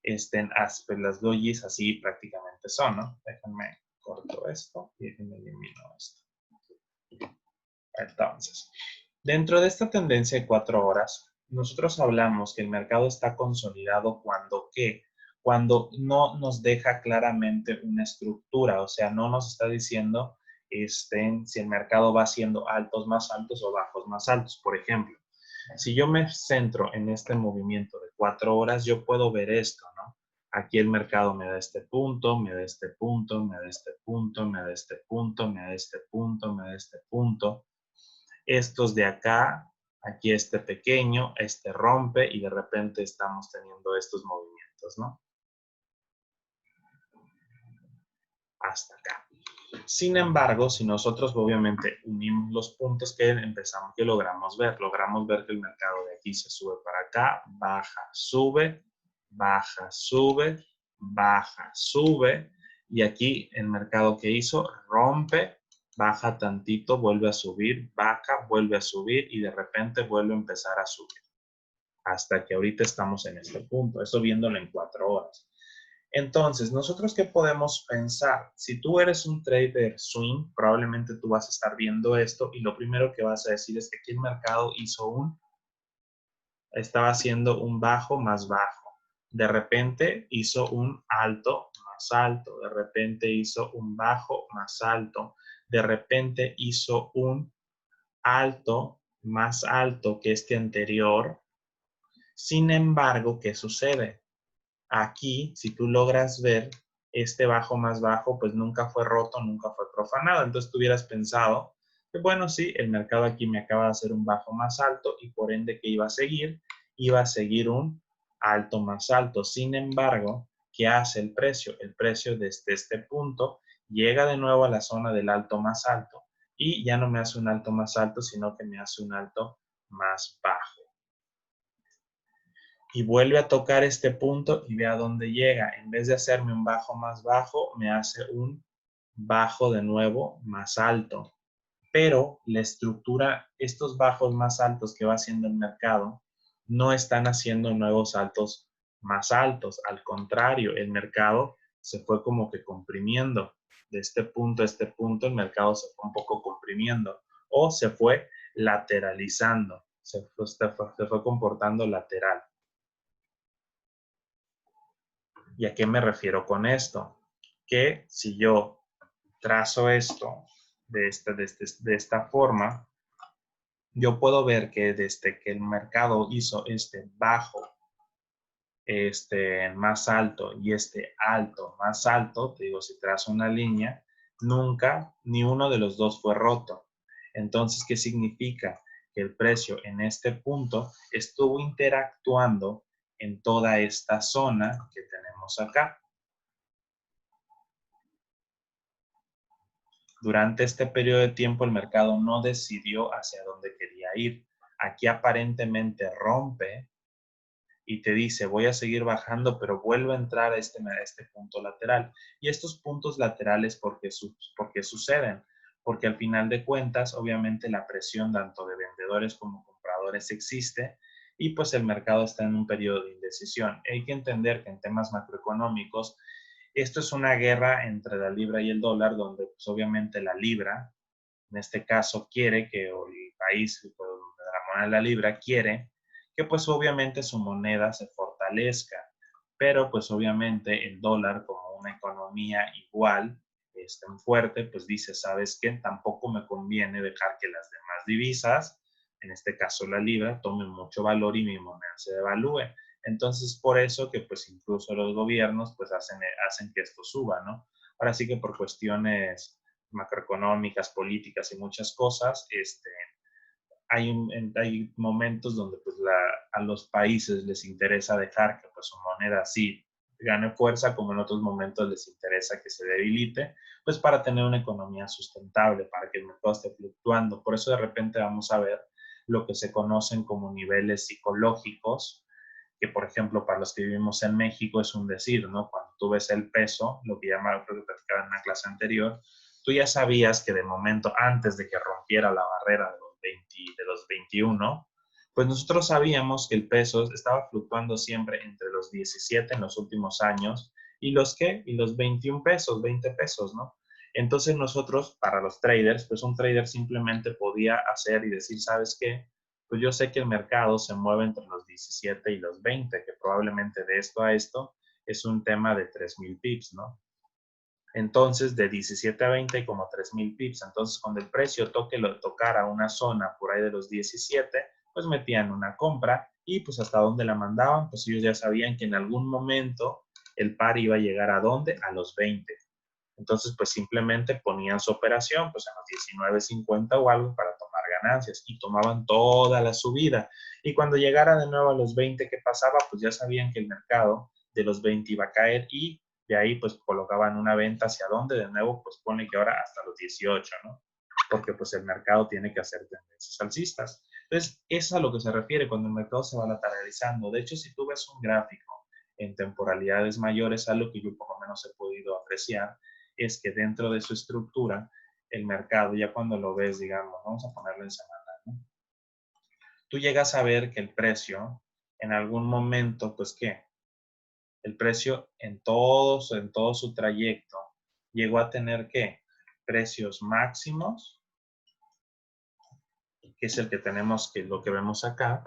Pues las dojis así prácticamente son, ¿no? Déjenme corto esto y déjenme elimino esto. Entonces, dentro de esta tendencia de 4 horas, nosotros hablamos que el mercado está consolidado cuando ¿qué? Cuando no nos deja claramente una estructura, o sea, no nos está diciendo si el mercado va haciendo altos más altos o bajos más altos. Por ejemplo, si yo me centro en este movimiento de 4 horas, yo puedo ver esto, ¿no? Aquí el mercado me da este punto, me da este punto, me da este punto, me da este punto, me da este punto, me da este punto. Estos de acá, aquí este pequeño, este rompe y de repente estamos teniendo estos movimientos, ¿no? Hasta acá. Sin embargo, si nosotros obviamente unimos los puntos que empezamos, que logramos ver que el mercado de aquí se sube para acá, baja, sube, baja, sube, baja, sube, y aquí el mercado que hizo rompe, baja tantito, vuelve a subir, baja, vuelve a subir y de repente vuelve a empezar a subir. Hasta que ahorita estamos en este punto, eso viéndolo en 4 horas. Entonces, ¿nosotros qué podemos pensar? Si tú eres un trader swing, probablemente tú vas a estar viendo esto y lo primero que vas a decir es que aquí el mercado estaba haciendo un bajo más bajo. De repente hizo un alto más alto. De repente hizo un bajo más alto. De repente hizo un alto más alto que este anterior. Sin embargo, ¿qué sucede? Aquí, si tú logras ver este bajo más bajo, pues nunca fue roto, nunca fue profanado. Entonces tú hubieras pensado que, bueno, sí, el mercado aquí me acaba de hacer un bajo más alto y por ende que iba a seguir un alto más alto. Sin embargo, ¿qué hace el precio? El precio desde este punto llega de nuevo a la zona del alto más alto y ya no me hace un alto más alto, sino que me hace un alto más bajo y vuelve a tocar este punto y ve a dónde llega. En vez de hacerme un bajo más bajo, me hace un bajo de nuevo más alto. Pero la estructura, estos bajos más altos que va haciendo el mercado, no están haciendo nuevos altos más altos. Al contrario, el mercado se fue como que comprimiendo. De este punto a este punto, el mercado se fue un poco comprimiendo o se fue lateralizando, se fue comportando lateral. ¿Y a qué me refiero con esto? Que si yo trazo esto de esta forma, yo puedo ver que desde que el mercado hizo este bajo, este más alto y este alto más alto, te digo, si trazo una línea, nunca ni uno de los dos fue roto. Entonces, ¿qué significa? Que el precio en este punto estuvo interactuando en toda esta zona que tenemos acá. Durante este periodo de tiempo el mercado no decidió hacia dónde quería ir. Aquí aparentemente rompe y te dice voy a seguir bajando, pero vuelvo a entrar a este punto lateral. Y estos puntos laterales, porque suceden? Porque al final de cuentas, obviamente la presión tanto de vendedores como compradores existe y pues el mercado está en un periodo de indecisión. Hay que entender que en temas macroeconómicos, esto es una guerra entre la libra y el dólar, donde pues obviamente la libra, en este caso, quiere que el país, de la moneda de la libra, quiere que pues obviamente su moneda se fortalezca, pero pues obviamente el dólar como una economía igual, fuerte, pues dice, ¿sabes qué? Tampoco me conviene dejar que las demás divisas, en este caso la libra, tomen mucho valor y mi moneda se devalúe. Entonces, por eso que pues incluso los gobiernos pues hacen que esto suba, ¿no? Ahora sí que por cuestiones macroeconómicas, políticas y muchas cosas, hay momentos donde pues a los países les interesa dejar que pues su moneda sí gane fuerza, como en otros momentos les interesa que se debilite, pues para tener una economía sustentable, para que el mercado esté fluctuando. Por eso de repente vamos a ver lo que se conocen como niveles psicológicos, que por ejemplo para los que vivimos en México es un decir, ¿no? Cuando tú ves el peso, lo que llamaba, creo que platicaba en una clase anterior, tú ya sabías que de momento, antes de que rompiera la barrera de los 21, pues nosotros sabíamos que el peso estaba fluctuando siempre entre los 17 en los últimos años y los 21 pesos, 20 pesos, ¿no? Entonces nosotros, para los traders, pues un trader simplemente podía hacer y decir, ¿sabes qué? Pues yo sé que el mercado se mueve entre los 17 y los 20, que probablemente de esto a esto es un tema de 3,000 pips, ¿no? Entonces, de 17 a 20 hay como 3,000 pips. Entonces, cuando el precio tocara una zona por ahí de los 17, pues metían una compra y pues hasta dónde la mandaban, pues ellos ya sabían que en algún momento el par iba a llegar a dónde, a los 20. Entonces, pues simplemente ponían su operación pues en los 19.50 o algo para tomar ganancias y tomaban toda la subida. Y cuando llegara de nuevo a los 20, ¿qué pasaba? Pues ya sabían que el mercado de los 20 iba a caer y de ahí pues colocaban una venta hacia dónde, de nuevo, pues pone que ahora hasta los 18, ¿no? Porque pues el mercado tiene que hacer tendencias alcistas. Entonces, eso es a lo que se refiere cuando el mercado se va lateralizando. De hecho, si tú ves un gráfico en temporalidades mayores, algo que yo por lo menos he podido apreciar, es que dentro de su estructura, el mercado, ya cuando lo ves, digamos, vamos a ponerlo en semanal, ¿no? Tú llegas a ver que el precio, en algún momento, pues, ¿qué? El precio en todo su trayecto llegó a tener, ¿qué? Precios máximos, que es el que tenemos, que es lo que vemos acá,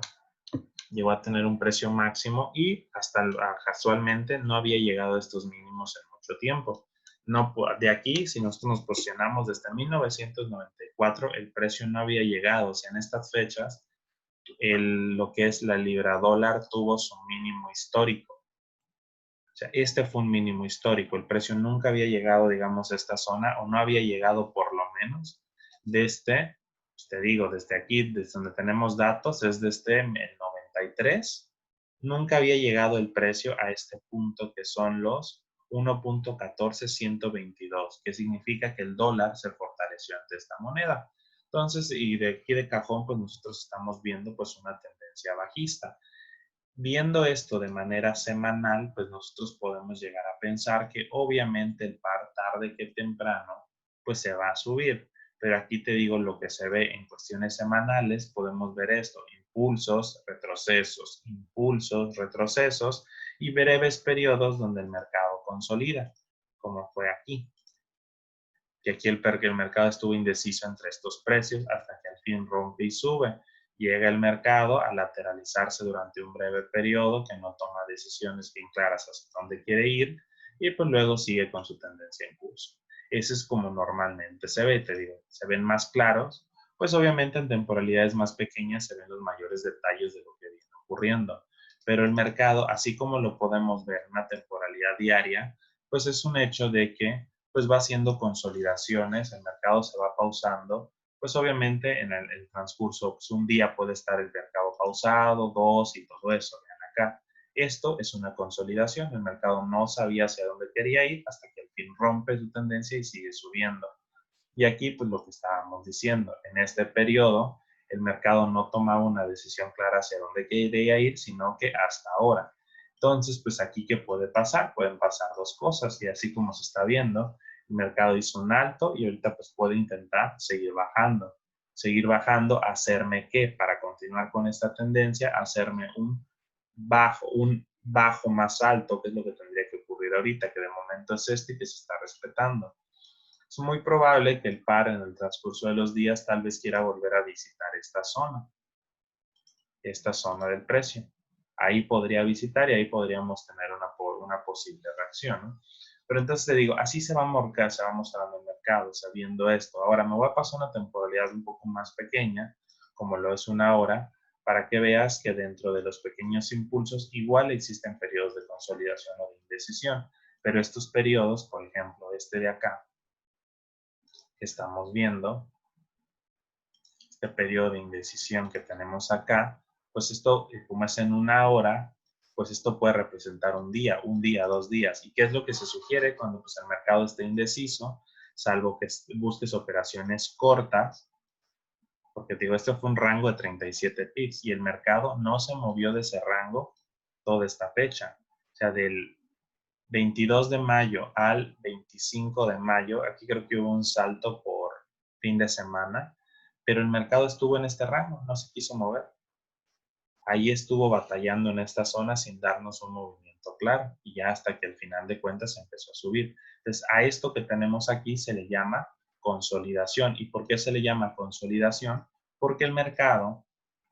llegó a tener un precio máximo y hasta casualmente no había llegado a estos mínimos en mucho tiempo. No, de aquí, si nosotros nos posicionamos desde 1994, el precio no había llegado. O sea, en estas fechas, lo que es la libra dólar tuvo su mínimo histórico. O sea, este fue un mínimo histórico. El precio nunca había llegado, digamos, a esta zona, o no había llegado por lo menos desde, pues te digo, desde aquí, desde donde tenemos datos, es desde el 93. Nunca había llegado el precio a este punto que son los 1.14122, que significa que el dólar se fortaleció ante esta moneda. Entonces, y de aquí de cajón, pues nosotros estamos viendo pues una tendencia bajista. Viendo esto de manera semanal, pues nosotros podemos llegar a pensar que obviamente el par tarde que temprano, pues se va a subir. Pero aquí te digo lo que se ve en cuestiones semanales, podemos ver esto, impulsos, retrocesos y breves periodos donde el mercado consolida, como fue aquí. Que aquí el mercado estuvo indeciso entre estos precios hasta que al fin rompe y sube. Llega el mercado a lateralizarse durante un breve periodo que no toma decisiones bien claras hacia dónde quiere ir y pues luego sigue con su tendencia en curso. Ese es como normalmente se ve, te digo, se ven más claros, pues obviamente en temporalidades más pequeñas se ven los mayores detalles de lo que viene ocurriendo. Pero el mercado, así como lo podemos ver en una temporalidad diaria, pues es un hecho de que pues va haciendo consolidaciones, el mercado se va pausando, pues obviamente en el transcurso, pues un día puede estar el mercado pausado, dos y todo eso, vean acá. Esto es una consolidación, el mercado no sabía hacia dónde quería ir hasta que al fin rompe su tendencia y sigue subiendo. Y aquí, pues lo que estábamos diciendo, en este periodo, el mercado no tomaba una decisión clara hacia dónde quería ir, sino que hasta ahora. Entonces, pues aquí, ¿qué puede pasar? Pueden pasar dos cosas y así como se está viendo, el mercado hizo un alto y ahorita pues puede intentar seguir bajando. Seguir bajando, hacerme qué para continuar con esta tendencia, hacerme un bajo más alto, que es lo que tendría que ocurrir ahorita, que de momento es este y que se está respetando. Es muy probable que el par en el transcurso de los días tal vez quiera volver a visitar esta zona del precio. Ahí podría visitar y ahí podríamos tener una posible reacción, ¿no? Pero entonces te digo, así se va mostrando el mercado, sabiendo esto. Ahora me voy a pasar una temporalidad un poco más pequeña, como lo es una hora, para que veas que dentro de los pequeños impulsos igual existen periodos de consolidación o de indecisión. Pero estos periodos, por ejemplo, este de acá, que estamos viendo, este periodo de indecisión que tenemos acá, pues esto, como es en una hora, pues esto puede representar un día, 2 días. ¿Y qué es lo que se sugiere cuando pues, el mercado esté indeciso? Salvo que busques operaciones cortas, porque te digo, esto fue un rango de 37 pips y el mercado no se movió de ese rango toda esta fecha. O sea, del 22 de mayo al 25 de mayo, aquí creo que hubo un salto por fin de semana, pero el mercado estuvo en este rango, no se quiso mover. Ahí estuvo batallando en esta zona sin darnos un movimiento claro y ya hasta que al final de cuentas empezó a subir. Entonces, a esto que tenemos aquí se le llama consolidación. ¿Y por qué se le llama consolidación? Porque el mercado,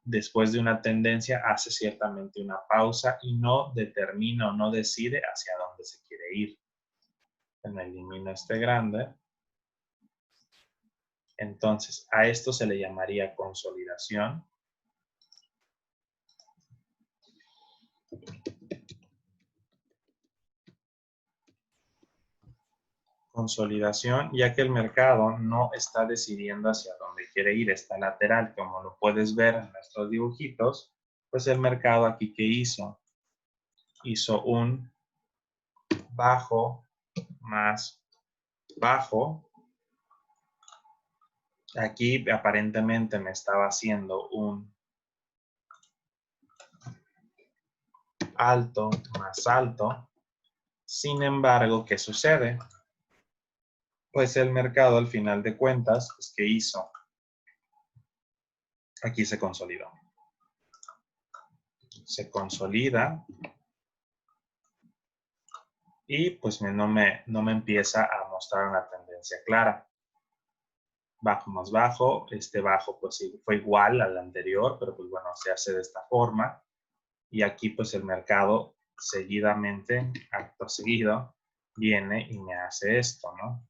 después de una tendencia, hace ciertamente una pausa y no determina o no decide hacia dónde se quiere ir. Me elimino este grande. Entonces, a esto se le llamaría consolidación. Consolidación, ya que el mercado no está decidiendo hacia dónde quiere ir, está lateral, como lo puedes ver en nuestros dibujitos, pues el mercado aquí que hizo un bajo más bajo. Aquí aparentemente me estaba haciendo un alto más alto. Sin embargo, ¿qué sucede? Pues el mercado al final de cuentas, pues, ¿qué hizo? Aquí se consolidó. Se consolida y pues no me empieza a mostrar una tendencia clara. Bajo más bajo, este bajo pues fue igual al anterior, pero pues bueno, se hace de esta forma. Y aquí pues el mercado seguidamente, acto seguido, viene y me hace esto, ¿no?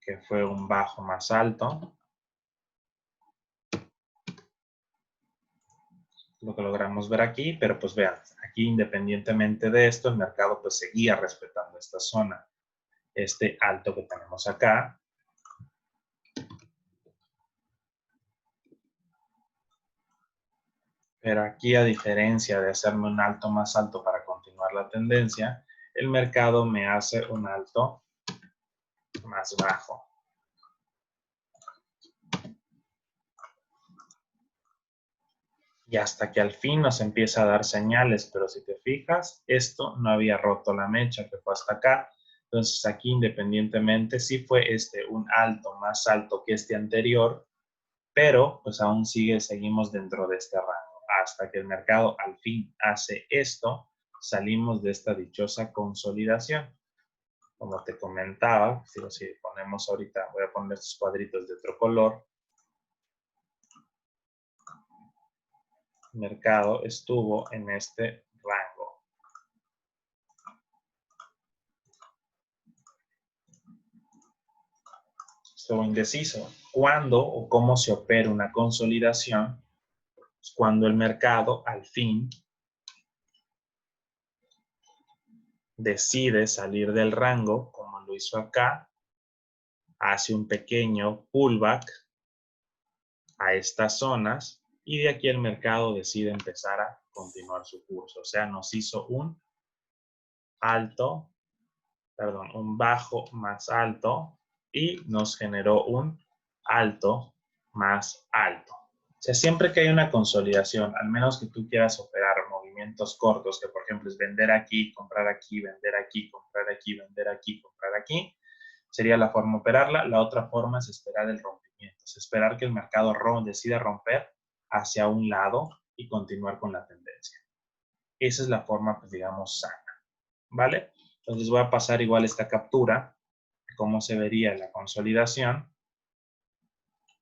Que fue un bajo más alto. Lo que logramos ver aquí, pero pues vean, aquí independientemente de esto, el mercado pues seguía respetando esta zona, este alto que tenemos acá. Pero aquí, a diferencia de hacerme un alto más alto para continuar la tendencia, el mercado me hace un alto más bajo. Y hasta que al fin nos empieza a dar señales, pero si te fijas, esto no había roto la mecha que fue hasta acá. Entonces aquí independientemente sí fue un alto más alto que este anterior, pero pues aún seguimos dentro de este rango. Hasta que el mercado al fin hace esto, salimos de esta dichosa consolidación. Como te comentaba, si ponemos ahorita, voy a poner estos cuadritos de otro color, el mercado estuvo en este rango. Estuvo indeciso. ¿Cuándo o cómo se opera una consolidación? Pues cuando el mercado al fin decide salir del rango, como lo hizo acá, hace un pequeño pullback a estas zonas y de aquí el mercado decide empezar a continuar su curso. O sea, nos hizo un bajo más alto y nos generó un alto más alto. O sea, siempre que hay una consolidación, al menos que tú quieras operar movimientos cortos, que por ejemplo es vender aquí, comprar aquí, vender aquí, comprar aquí, vender aquí, comprar aquí, sería la forma de operarla. La otra forma es esperar el rompimiento, es esperar que el mercado decida romper hacia un lado y continuar con la tendencia. Esa es la forma, pues digamos, sana, ¿vale? Entonces voy a pasar igual esta captura, cómo se vería la consolidación,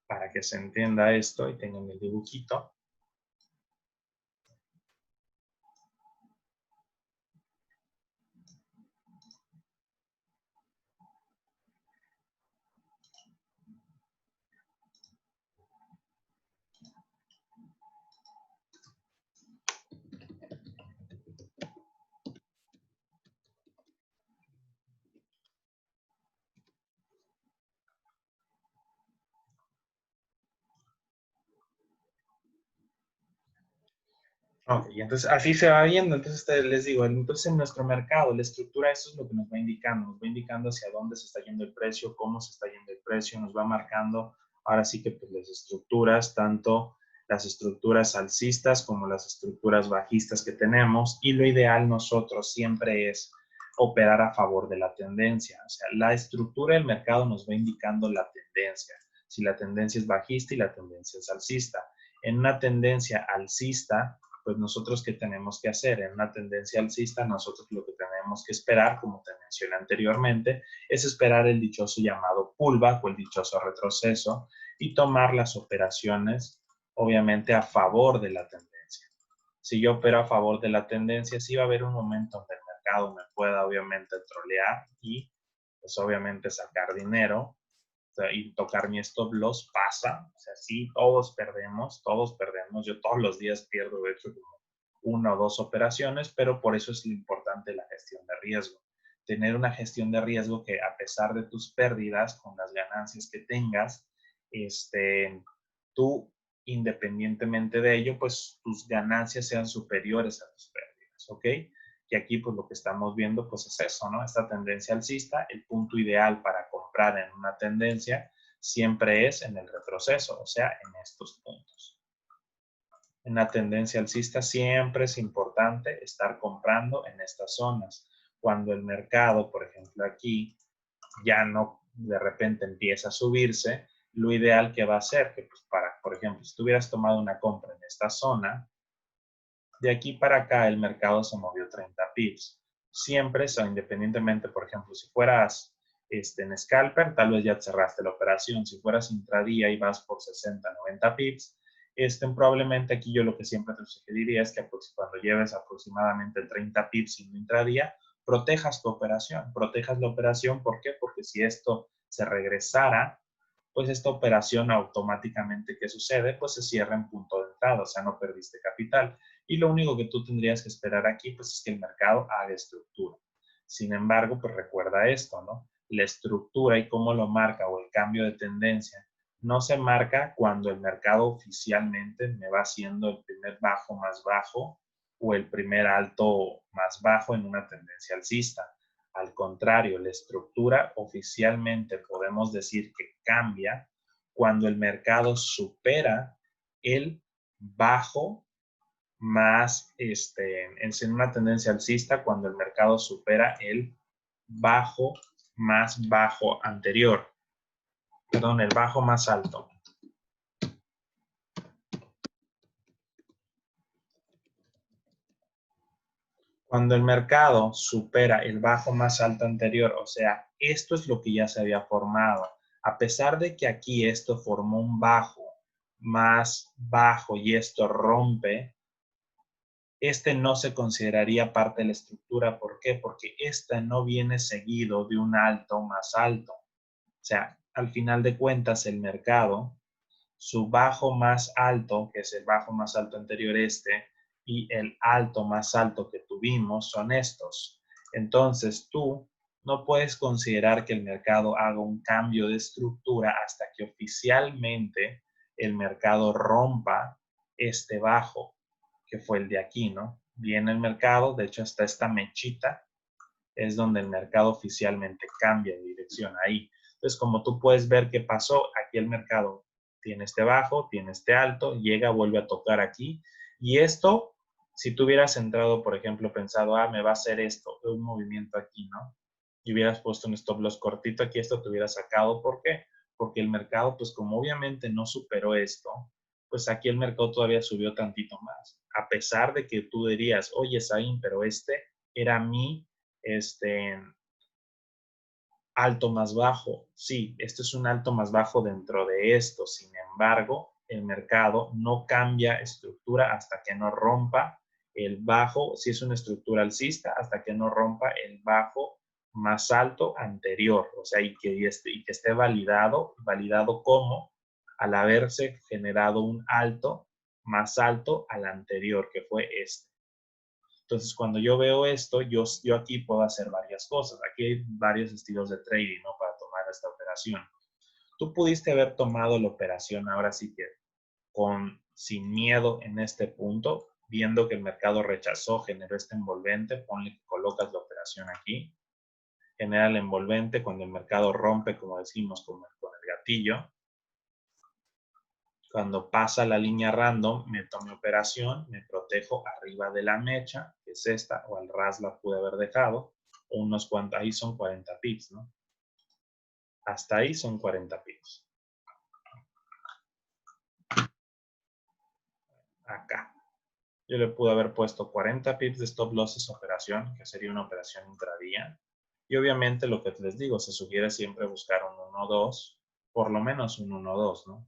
para que se entienda esto y tengan el dibujito. Ok, entonces así se va viendo. Entonces les digo, entonces en nuestro mercado, la estructura, eso es lo que nos va indicando hacia dónde se está yendo el precio, cómo se está yendo el precio, nos va marcando ahora sí que pues, las estructuras, tanto las estructuras alcistas como las estructuras bajistas que tenemos, y lo ideal nosotros siempre es operar a favor de la tendencia. O sea, la estructura del mercado nos va indicando la tendencia, si la tendencia es bajista y la tendencia es alcista. En una tendencia alcista, pues nosotros qué tenemos que hacer en una tendencia alcista, nosotros lo que tenemos que esperar, como te mencioné anteriormente, es esperar el dichoso llamado pullback o el dichoso retroceso y tomar las operaciones, obviamente, a favor de la tendencia. Si yo opero a favor de la tendencia, sí va a haber un momento donde el mercado me pueda, obviamente, trolear y, pues, obviamente, sacar dinero y tocar mi stop loss pasa, o sea, sí, todos perdemos, yo todos los días pierdo, de hecho, como una o dos operaciones, pero por eso es lo importante la gestión de riesgo. Tener una gestión de riesgo que a pesar de tus pérdidas, con las ganancias que tengas, tú, independientemente de ello, pues tus ganancias sean superiores a tus pérdidas, ¿ok? Y aquí, pues lo que estamos viendo, pues es eso, ¿no? Esta tendencia alcista, el punto ideal para comprar en una tendencia siempre es en el retroceso, o sea, en estos puntos. En la tendencia alcista siempre es importante estar comprando en estas zonas. Cuando el mercado, por ejemplo, aquí ya no de repente empieza a subirse, lo ideal que va a ser que, pues, por ejemplo, si tú hubieras tomado una compra en esta zona, de aquí para acá el mercado se movió 30 pips. Siempre, o independientemente, por ejemplo, si fueras en scalper, tal vez ya cerraste la operación. Si fueras intradía y vas por 60, 90 pips, probablemente aquí yo lo que siempre te sugeriría es que pues, cuando lleves aproximadamente 30 pips en intradía, protejas tu operación. Protejas la operación, ¿por qué? Porque si esto se regresara, pues esta operación automáticamente, ¿qué sucede? Pues se cierra en punto de entrada, o sea, no perdiste capital. Y lo único que tú tendrías que esperar aquí, pues es que el mercado haga estructura. Sin embargo, pues recuerda esto, ¿no? La estructura y cómo lo marca o el cambio de tendencia no se marca cuando el mercado oficialmente me va haciendo el primer bajo más bajo o el primer alto más bajo en una tendencia alcista. Al contrario, la estructura oficialmente podemos decir que cambia cuando el mercado supera el bajo más en una tendencia alcista cuando el mercado supera el bajo más bajo anterior, perdón, el bajo más alto. Cuando el mercado supera el bajo más alto anterior, o sea, esto es lo que ya se había formado. A pesar de que aquí esto formó un bajo más bajo y esto rompe, no se consideraría parte de la estructura. ¿Por qué? Porque esta no viene seguido de un alto más alto. O sea, al final de cuentas, el mercado, su bajo más alto, que es el bajo más alto anterior y el alto más alto que tuvimos son estos. Entonces, tú no puedes considerar que el mercado haga un cambio de estructura hasta que oficialmente el mercado rompa este bajo, que fue el de aquí, ¿no? Viene el mercado, de hecho, hasta esta mechita es donde el mercado oficialmente cambia de dirección ahí. Entonces, como tú puedes ver qué pasó, aquí el mercado tiene este bajo, tiene este alto, llega, vuelve a tocar aquí. Y esto, si tú hubieras entrado, por ejemplo, pensado, me va a hacer esto, un movimiento aquí, ¿no? Y hubieras puesto un stop loss cortito aquí, esto te hubiera sacado. ¿Por qué? Porque el mercado, pues como obviamente no superó esto, pues aquí el mercado todavía subió tantito más. A pesar de que tú dirías, oye, Saín, pero era mi este, alto más bajo. Sí, esto es un alto más bajo dentro de esto. Sin embargo, el mercado no cambia estructura hasta que no rompa el bajo, si es una estructura alcista, hasta que no rompa el bajo más alto anterior. O sea, y que esté validado como al haberse generado un alto más alto al anterior, que fue este. Entonces, cuando yo veo esto, yo aquí puedo hacer varias cosas. Aquí hay varios estilos de trading, ¿no? Para tomar esta operación. Tú pudiste haber tomado la operación ahora sí que sin miedo en este punto. viendo que el mercado rechazó, generó este envolvente, ponle que colocas la operación aquí, genera el envolvente cuando el mercado rompe, como decimos, con el gatillo. Cuando pasa la línea random, meto mi operación, me protejo arriba de la mecha, que es esta, o al ras la pude haber dejado, unos cuantos, ahí son 40 pips, ¿no? Hasta ahí son 40 pips. Acá. Yo le pude haber puesto 40 pips de stop losses operación, que sería una operación intradía. Y obviamente lo que les digo, se sugiere siempre buscar un 1-2, por lo menos un 1-2, ¿no?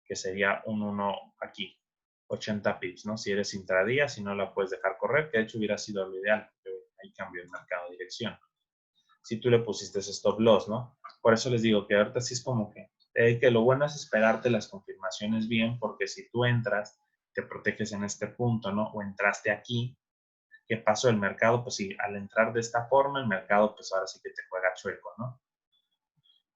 Que sería un 1 aquí, 80 pips, ¿no? Si eres intradía, si no la puedes dejar correr, que de hecho hubiera sido lo ideal, porque ahí cambió el mercado de dirección. Si tú le pusiste ese stop loss, ¿no? Por eso les digo que ahorita sí es como que lo bueno es esperarte las confirmaciones bien, porque si tú entras, te proteges en este punto, ¿no? O entraste aquí, ¿qué pasó el mercado? Pues sí, al entrar de esta forma, el mercado, pues ahora sí que te juega chueco, ¿no?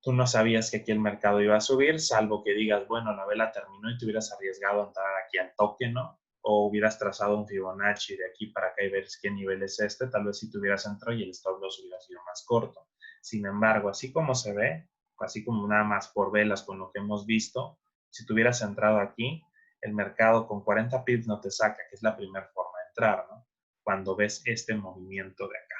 Tú no sabías que aquí el mercado iba a subir, salvo que digas, bueno, la vela terminó y te hubieras arriesgado a entrar aquí al toque, ¿no? O hubieras trazado un Fibonacci de aquí para acá y ver qué nivel es este, tal vez si te hubieras entrado y el stop loss hubiera sido más corto. Sin embargo, así como se ve, así como nada más por velas con lo que hemos visto, si tú hubieras entrado aquí, el mercado con 40 pips no te saca, que es la primera forma de entrar, ¿no? Cuando ves este movimiento de acá.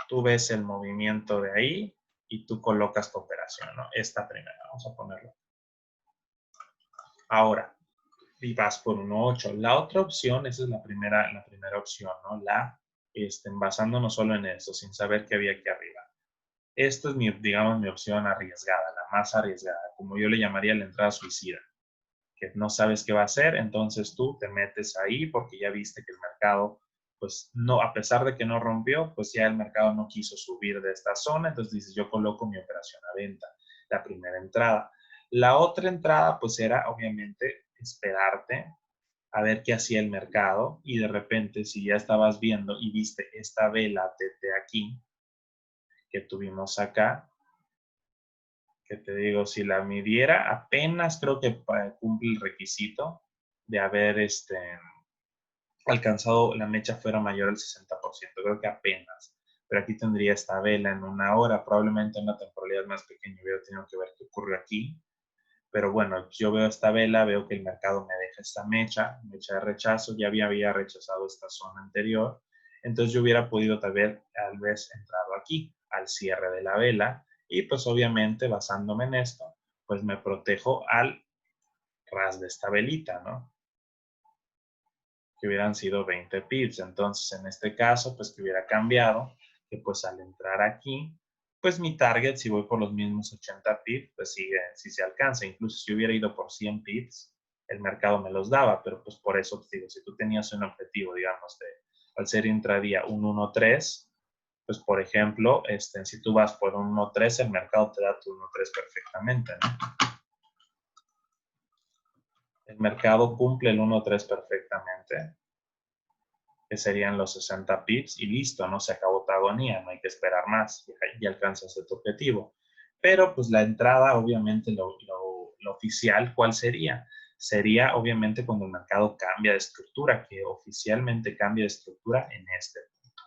Tú ves el movimiento de ahí y tú colocas tu operación, ¿no? Esta primera, vamos a ponerlo. Ahora, y vas por 1.8. La otra opción, esa es la primera opción, ¿no? Basándonos solo en eso, sin saber qué había aquí arriba. Esto es digamos, mi opción arriesgada, la más arriesgada, como yo le llamaría la entrada suicida, que no sabes qué va a hacer, entonces tú te metes ahí porque ya viste que el mercado, pues no, a pesar de que no rompió, pues ya el mercado no quiso subir de esta zona, entonces dices, yo coloco mi operación a venta, la primera entrada. La otra entrada, pues era obviamente esperarte a ver qué hacía el mercado y de repente si ya estabas viendo y viste esta vela de aquí que tuvimos acá, que te digo, si la midiera, apenas creo que cumple el requisito de haber alcanzado la mecha fuera mayor al 60%, creo que apenas. Pero aquí tendría esta vela en una hora, probablemente en una temporalidad más pequeña hubiera tenido que ver qué ocurrió aquí. Pero bueno, yo veo esta vela, veo que el mercado me deja esta mecha de rechazo, ya había rechazado esta zona anterior, entonces yo hubiera podido tal vez entrado aquí, al cierre de la vela, y pues obviamente basándome en esto, pues me protejo al ras de esta velita, ¿no? Que hubieran sido 20 pips, entonces en este caso, pues que hubiera cambiado, que pues al entrar aquí, pues mi target, si voy por los mismos 80 pips, pues sigue, si se alcanza. Incluso si hubiera ido por 100 pips, el mercado me los daba, pero pues por eso te digo, si tú tenías un objetivo, digamos, al ser intradía un 1.3, pues por ejemplo, si tú vas por un 1.3, el mercado te da tu 1.3 perfectamente, ¿no? El mercado cumple el 1.3 perfectamente, que serían los 60 pips y listo, no se acabó tu agonía, no hay que esperar más, y alcanzas tu objetivo. Pero pues la entrada, obviamente, lo oficial, ¿cuál sería? Sería obviamente cuando el mercado cambia de estructura, que oficialmente cambia de estructura en este punto.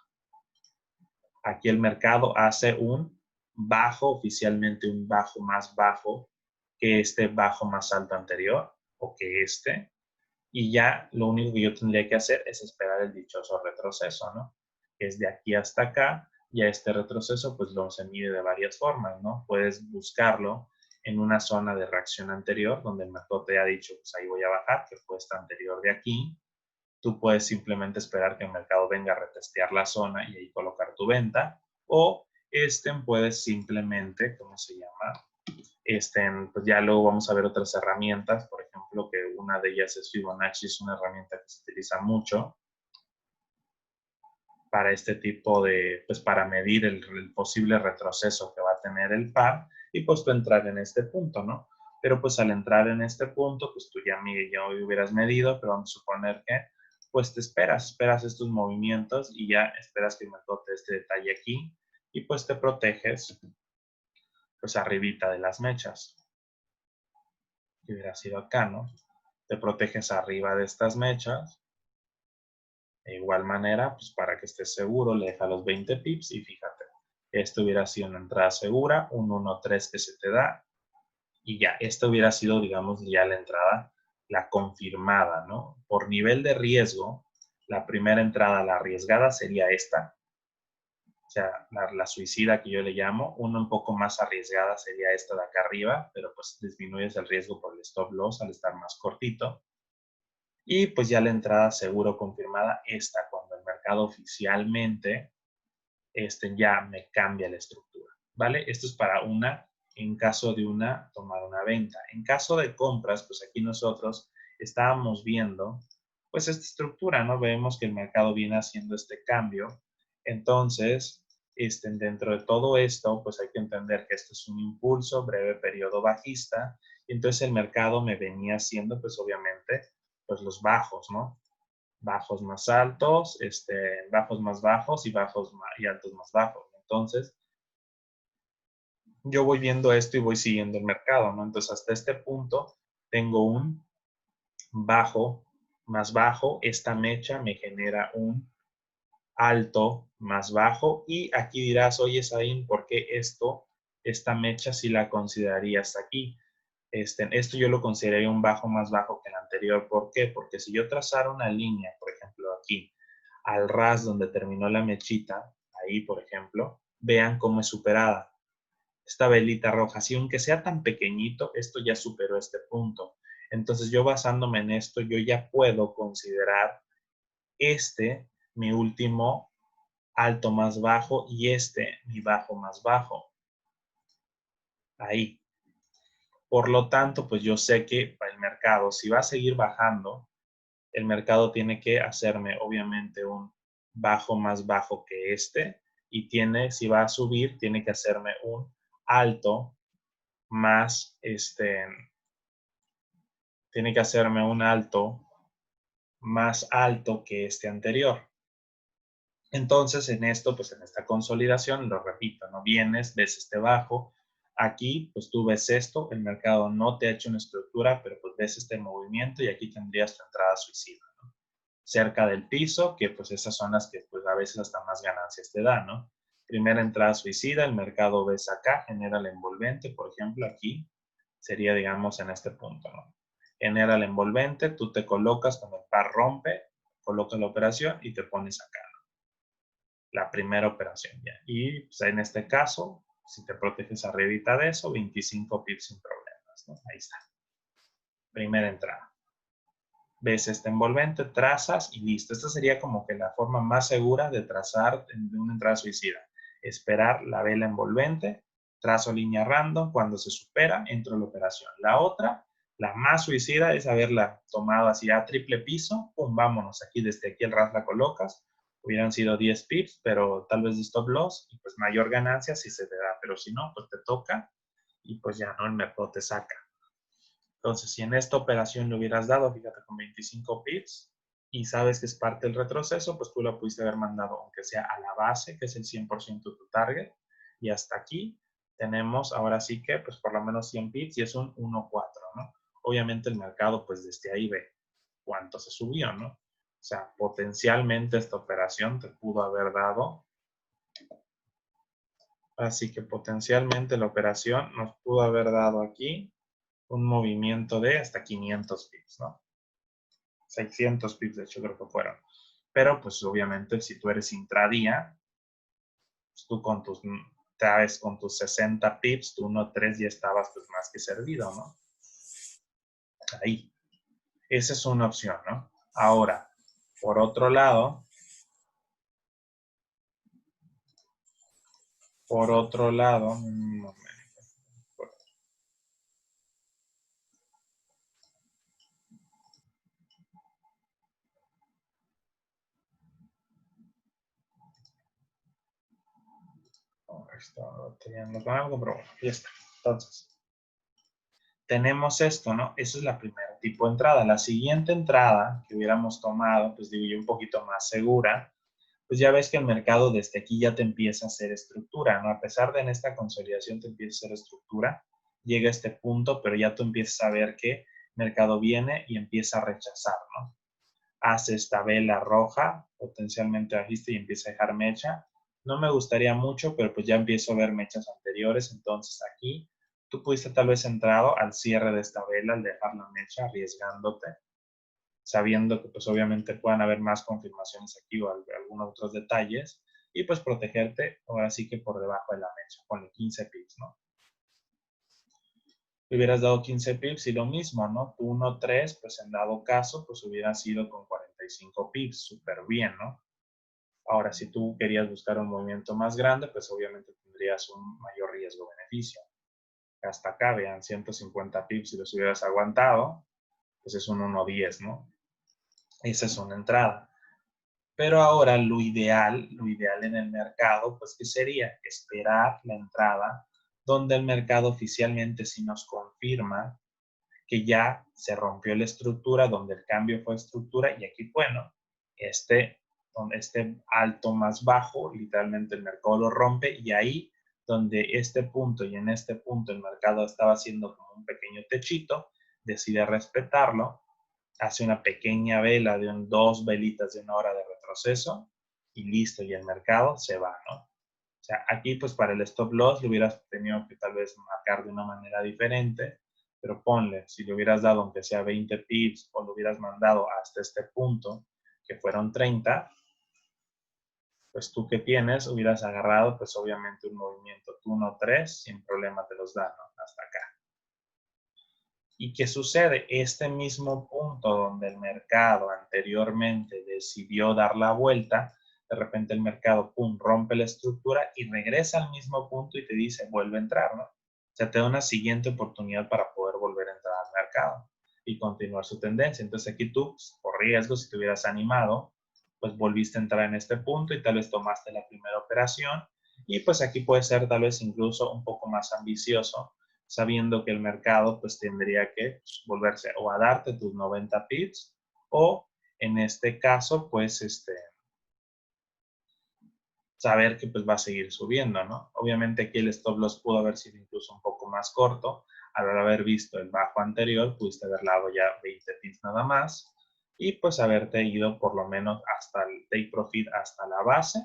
Aquí el mercado hace un bajo, oficialmente un bajo más bajo que este bajo más alto anterior, o que y ya lo único que yo tendría que hacer es esperar el dichoso retroceso, ¿no? Que es de aquí hasta acá, y a este retroceso pues lo se mide de varias formas, ¿no? Puedes buscarlo en una zona de reacción anterior, donde el mercado te ha dicho, pues ahí voy a bajar, que fue esta anterior de aquí. Tú puedes simplemente esperar que el mercado venga a retestear la zona y ahí colocar tu venta, o puedes simplemente, ¿cómo se llama? Pues ya luego vamos a ver otras herramientas, por ejemplo, que una de ellas es Fibonacci, es una herramienta que se utiliza mucho para este tipo de, pues para medir el posible retroceso que va a tener el par y pues tú entrar en este punto, ¿no? Pero pues al entrar en este punto, pues tú ya hubieras medido, pero vamos a suponer que pues te esperas estos movimientos y ya esperas que el mercado te dé este detalle aquí y pues te proteges pues arribita de las mechas. Que hubiera sido acá, ¿no? te proteges arriba de estas mechas. De igual manera, pues para que estés seguro, le deja los 20 pips y fíjate, esto hubiera sido una entrada segura, un 1-3 que se te da y ya, esta hubiera sido, digamos, ya la entrada, la confirmada, ¿no? Por nivel de riesgo, la primera entrada, la arriesgada, sería esta, o sea, la suicida que yo le llamo. Una un poco más arriesgada sería esta de acá arriba, pero pues disminuyes el riesgo por el stop loss al estar más cortito. Y pues ya la entrada seguro confirmada, esta, cuando el mercado oficialmente ya me cambia la estructura, ¿vale? Esto es para una, en caso de una, tomar una venta. En caso de compras, pues aquí nosotros estábamos viendo, pues esta estructura, ¿no? Vemos que el mercado viene haciendo este cambio. Entonces, dentro de todo esto, pues hay que entender que esto es un impulso, breve periodo bajista, y entonces el mercado me venía haciendo, pues obviamente, pues los bajos, ¿no? Bajos más altos, bajos más bajos y bajos y altos más bajos. Entonces, yo voy viendo esto y voy siguiendo el mercado, ¿no? Entonces, hasta este punto tengo un bajo más bajo. Esta mecha me genera un alto más bajo y aquí dirás, oye, Saín, ¿por qué esta mecha sí la considerarías aquí? Esto yo lo consideraría un bajo más bajo que el anterior. ¿Por qué? Porque si yo trazara una línea, por ejemplo, aquí, al ras donde terminó la mechita, ahí, por ejemplo, vean cómo es superada. Esta velita roja, si aunque sea tan pequeñito, esto ya superó este punto. Entonces yo basándome en esto, yo ya puedo considerar mi último alto más bajo y mi bajo más bajo. Ahí. Por lo tanto, pues yo sé que el mercado, si va a seguir bajando, el mercado tiene que hacerme obviamente un bajo más bajo que y si va a subir, tiene que hacerme un alto más, tiene que hacerme un alto más alto que este anterior. Entonces, en esto, pues en esta consolidación, lo repito, no vienes, ves este bajo, aquí, pues tú ves esto, el mercado no te ha hecho una estructura, pero pues ves este movimiento y aquí tendrías tu entrada suicida, ¿no? Cerca del piso, que pues esas son las que pues a veces hasta más ganancias te dan, ¿no? Primera entrada suicida, el mercado ves acá, genera el envolvente, por ejemplo, aquí sería, digamos, en este punto, ¿no? Genera el envolvente, tú te colocas cuando el par rompe, colocas la operación y te pones acá, ¿no? La primera operación ya. Y pues, en este caso, si te proteges arribita de eso, 25 pips sin problemas, ¿no? Ahí está. Primera entrada. Ves este envolvente, trazas y listo. Esta sería como que la forma más segura de trazar de una entrada suicida. Esperar la vela envolvente, trazo línea random, cuando se supera, entro en la operación. La otra, la más suicida, es haberla tomado así a triple piso, pum, vámonos, aquí desde aquí el ras la colocas, hubieran sido 10 pips, pero tal vez de stop loss, y pues mayor ganancia si se te da, pero si no, pues te toca, y pues ya no, el mercado te saca. Entonces, si en esta operación le hubieras dado, fíjate, con 25 pips, y sabes que es parte del retroceso, pues tú la pudiste haber mandado, aunque sea a la base, que es el 100% de tu target, y hasta aquí tenemos, ahora sí que, pues por lo menos 100 pips, y es un 1.4, ¿no? Obviamente el mercado, pues desde ahí ve cuánto se subió, ¿no? O sea, potencialmente esta operación te pudo haber dado, así que potencialmente la operación nos pudo haber dado aquí un movimiento de hasta 500 pips, ¿no? 600 pips, de hecho, creo que fueron. Pero, pues, obviamente, si tú eres intradía, pues, tú con tus 60 pips, tu 1.3 ya estabas, pues, más que servido, ¿no? Ahí. Esa es una opción, ¿no? Ahora, por otro lado, un momento. Estaba batallando con algo, pero bueno, ya está. Entonces, tenemos esto, ¿no? Esa es la primera tipo de entrada. La siguiente entrada que hubiéramos tomado, pues digo yo, un poquito más segura, pues ya ves que el mercado desde aquí ya te empieza a hacer estructura, ¿no? A pesar de en esta consolidación te empieza a hacer estructura, llega a este punto, pero ya tú empiezas a ver que mercado viene y empieza a rechazar, ¿no? Hace esta vela roja, potencialmente bajista, y empieza a dejar mecha. No me gustaría mucho, pero pues ya empiezo a ver mechas anteriores, entonces aquí tú pudiste tal vez entrado al cierre de esta vela, al dejar la mecha, arriesgándote, sabiendo que pues obviamente puedan haber más confirmaciones aquí o algunos otros detalles, y pues protegerte ahora sí que por debajo de la mecha, ponle 15 pips, ¿no? Hubieras dado 15 pips y lo mismo, ¿no? Tu 1.3, pues en dado caso, pues hubiera sido con 45 pips, súper bien, ¿no? Ahora, si tú querías buscar un movimiento más grande, pues obviamente tendrías un mayor riesgo-beneficio. Hasta acá, vean, 150 pips, si los hubieras aguantado, pues es un 1.10, ¿no? Esa es una entrada. Pero ahora lo ideal en el mercado, pues ¿qué sería? Esperar la entrada donde el mercado oficialmente sí nos confirma que ya se rompió la estructura, donde el cambio fue estructura, y aquí, bueno, este alto más bajo, literalmente el mercado lo rompe, y ahí donde este punto y en este punto el mercado estaba haciendo como un pequeño techito, decide respetarlo, hace una pequeña vela de dos velitas de una hora de retroceso, y listo, y el mercado se va, ¿no? O sea, aquí pues para el stop loss lo hubieras tenido que tal vez marcar de una manera diferente, pero ponle, si le hubieras dado aunque sea 20 pips o lo hubieras mandado hasta este punto, que fueron 30, pues tú que tienes, hubieras agarrado pues obviamente un movimiento tú 1.3, sin problema te los da, ¿no? Hasta acá. ¿Y qué sucede? Este mismo punto donde el mercado anteriormente decidió dar la vuelta, de repente el mercado, pum, rompe la estructura y regresa al mismo punto y te dice, vuelve a entrar, ¿no? O sea, te da una siguiente oportunidad para poder volver a entrar al mercado y continuar su tendencia. Entonces aquí tú, pues, por riesgo, si te hubieras animado, pues volviste a entrar en este punto y tal vez tomaste la primera operación. Y pues aquí puede ser tal vez incluso un poco más ambicioso, sabiendo que el mercado pues tendría que volverse o a darte tus 90 pips o en este caso pues saber que pues va a seguir subiendo, ¿no? Obviamente aquí el stop loss pudo haber sido incluso un poco más corto, al haber visto el bajo anterior pudiste haber dado ya 20 pips nada más y pues haberte ido por lo menos hasta el take profit, hasta la base,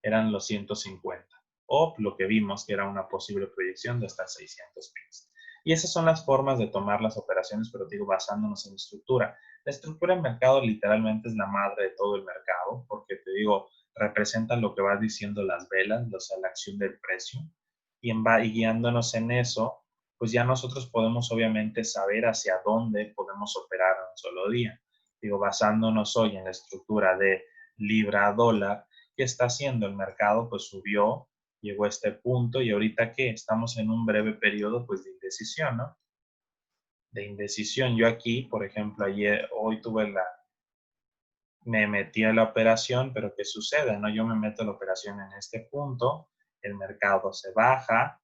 eran los 150 o lo que vimos que era una posible proyección de hasta 600 pips. Y esas son las formas de tomar las operaciones, pero digo, basándonos en estructura. La estructura del mercado literalmente es la madre de todo el mercado, porque te digo, representan lo que vas diciendo las velas, o sea, la acción del precio, y guiándonos en eso, pues ya nosotros podemos obviamente saber hacia dónde podemos operar en un solo día. Digo, basándonos hoy en la estructura de libra a dólar, ¿qué está haciendo el mercado? Pues subió, llegó a este punto y ahorita que estamos en un breve periodo pues de indecisión, ¿no? De indecisión. Yo aquí, por ejemplo, hoy tuve me metí a la operación, pero ¿qué sucede? ¿No? Yo me meto a la operación en este punto, el mercado se baja,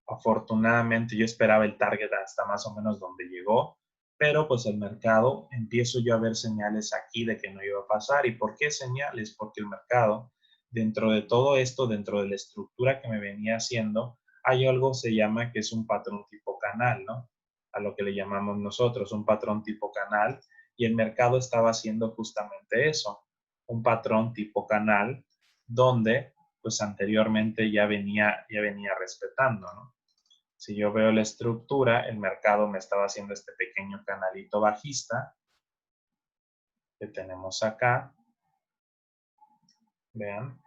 afortunadamente yo esperaba el target hasta más o menos donde llegó, pero pues el mercado, empiezo yo a ver señales aquí de que no iba a pasar. ¿Y por qué señales? Porque el mercado, dentro de todo esto, dentro de la estructura que me venía haciendo, hay algo que se llama que es un patrón tipo canal, ¿no? A lo que le llamamos nosotros un patrón tipo canal, y el mercado estaba haciendo justamente eso, un patrón tipo canal, donde pues anteriormente ya venía respetando, ¿no? Si yo veo la estructura, el mercado me estaba haciendo este pequeño canalito bajista que tenemos acá. Vean.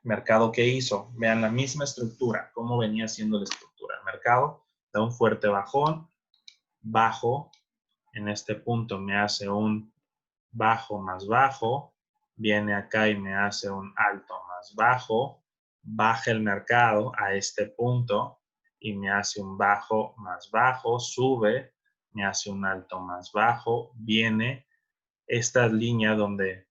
¿Mercado qué hizo? Vean la misma estructura, cómo venía siendo la estructura. El mercado da un fuerte bajón, bajo, en este punto me hace un bajo más bajo, viene acá y me hace un alto más bajo, baja el mercado a este punto y me hace un bajo más bajo, sube, me hace un alto más bajo, viene esta línea donde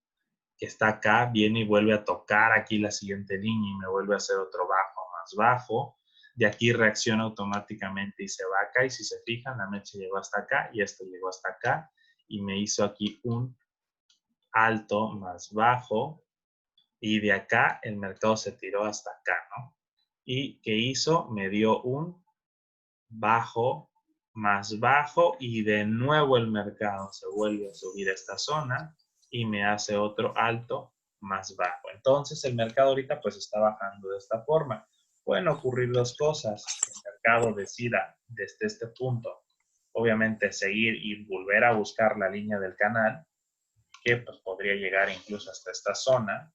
que está acá, viene y vuelve a tocar aquí la siguiente línea y me vuelve a hacer otro bajo más bajo. De aquí reacciona automáticamente y se va acá, y si se fijan, la mecha llegó hasta acá y esto llegó hasta acá y me hizo aquí un alto más bajo, y de acá el mercado se tiró hasta acá, ¿no? ¿Y qué hizo? Me dio un bajo más bajo y de nuevo el mercado se vuelve a subir a esta zona y me hace otro alto más bajo. Entonces el mercado ahorita pues está bajando de esta forma. Pueden ocurrir dos cosas. El mercado decida desde este punto, obviamente seguir y volver a buscar la línea del canal, que pues podría llegar incluso hasta esta zona,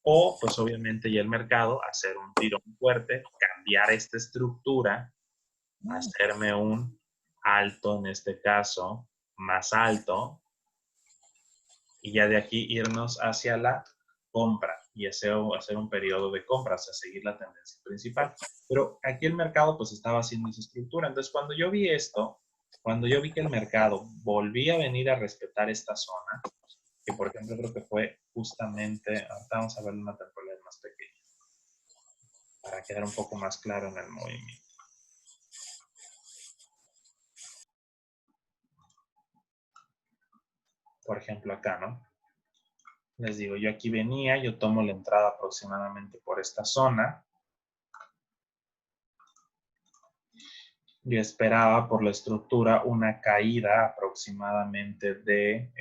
o pues obviamente ya el mercado hacer un tirón fuerte, cambiar esta estructura, hacerme un alto en este caso, más alto, y ya de aquí irnos hacia la compra y hacer un periodo de compra, o sea, seguir la tendencia principal. Pero aquí el mercado pues estaba haciendo esa estructura. Entonces cuando yo vi esto, cuando yo vi que el mercado volvía a venir a respetar esta zona, que por ejemplo creo que fue justamente, ahorita vamos a ver una temporalidad más pequeña, para quedar un poco más claro en el movimiento. Por ejemplo acá, ¿no? Les digo, yo aquí venía, yo tomo la entrada aproximadamente por esta zona. Yo esperaba por la estructura una caída aproximadamente de,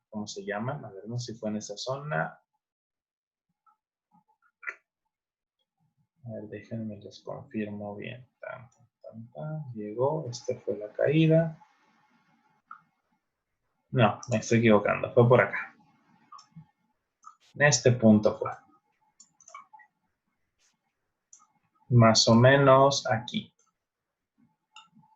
¿cómo se llama? A ver, no sé si fue en esa zona. A ver, déjenme, les confirmo bien. Tan, tan, tan. Llegó, esta fue la caída. No, me estoy equivocando, fue por acá. En este punto fue. Más o menos aquí.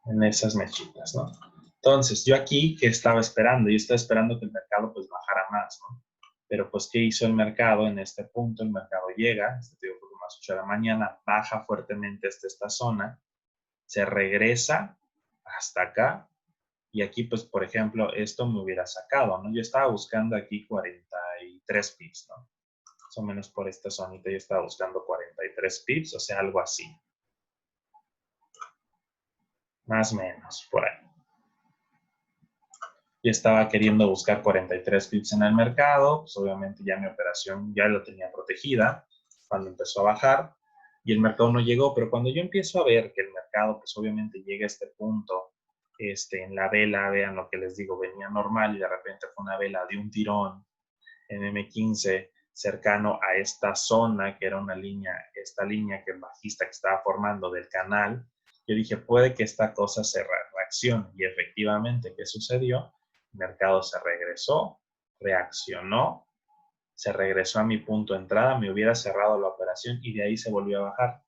En esas mechitas, ¿no? Entonces, yo aquí, ¿qué estaba esperando? Yo estaba esperando que el mercado pues bajara más, ¿no? Pero pues, ¿qué hizo el mercado en este punto? El mercado llega, fue como a las 8 de la mañana, baja fuertemente hasta esta zona, se regresa hasta acá, y aquí, pues, por ejemplo, esto me hubiera sacado, ¿no? Yo estaba buscando aquí 43 pips, ¿no? Más o menos por esta zonita yo estaba buscando 43 pips, o sea, algo así. Más o menos, por ahí. Yo estaba queriendo buscar 43 pips en el mercado, pues obviamente ya mi operación ya la tenía protegida cuando empezó a bajar y el mercado no llegó, pero cuando yo empiezo a ver que el mercado pues obviamente llega a este punto, en la vela, vean lo que les digo, venía normal y de repente fue una vela de un tirón en M15 cercano a esta zona que era una línea, esta línea que bajista que estaba formando del canal, yo dije puede que esta cosa se reaccione y efectivamente, ¿qué sucedió? El mercado se regresó, reaccionó, se regresó a mi punto de entrada, me hubiera cerrado la operación y de ahí se volvió a bajar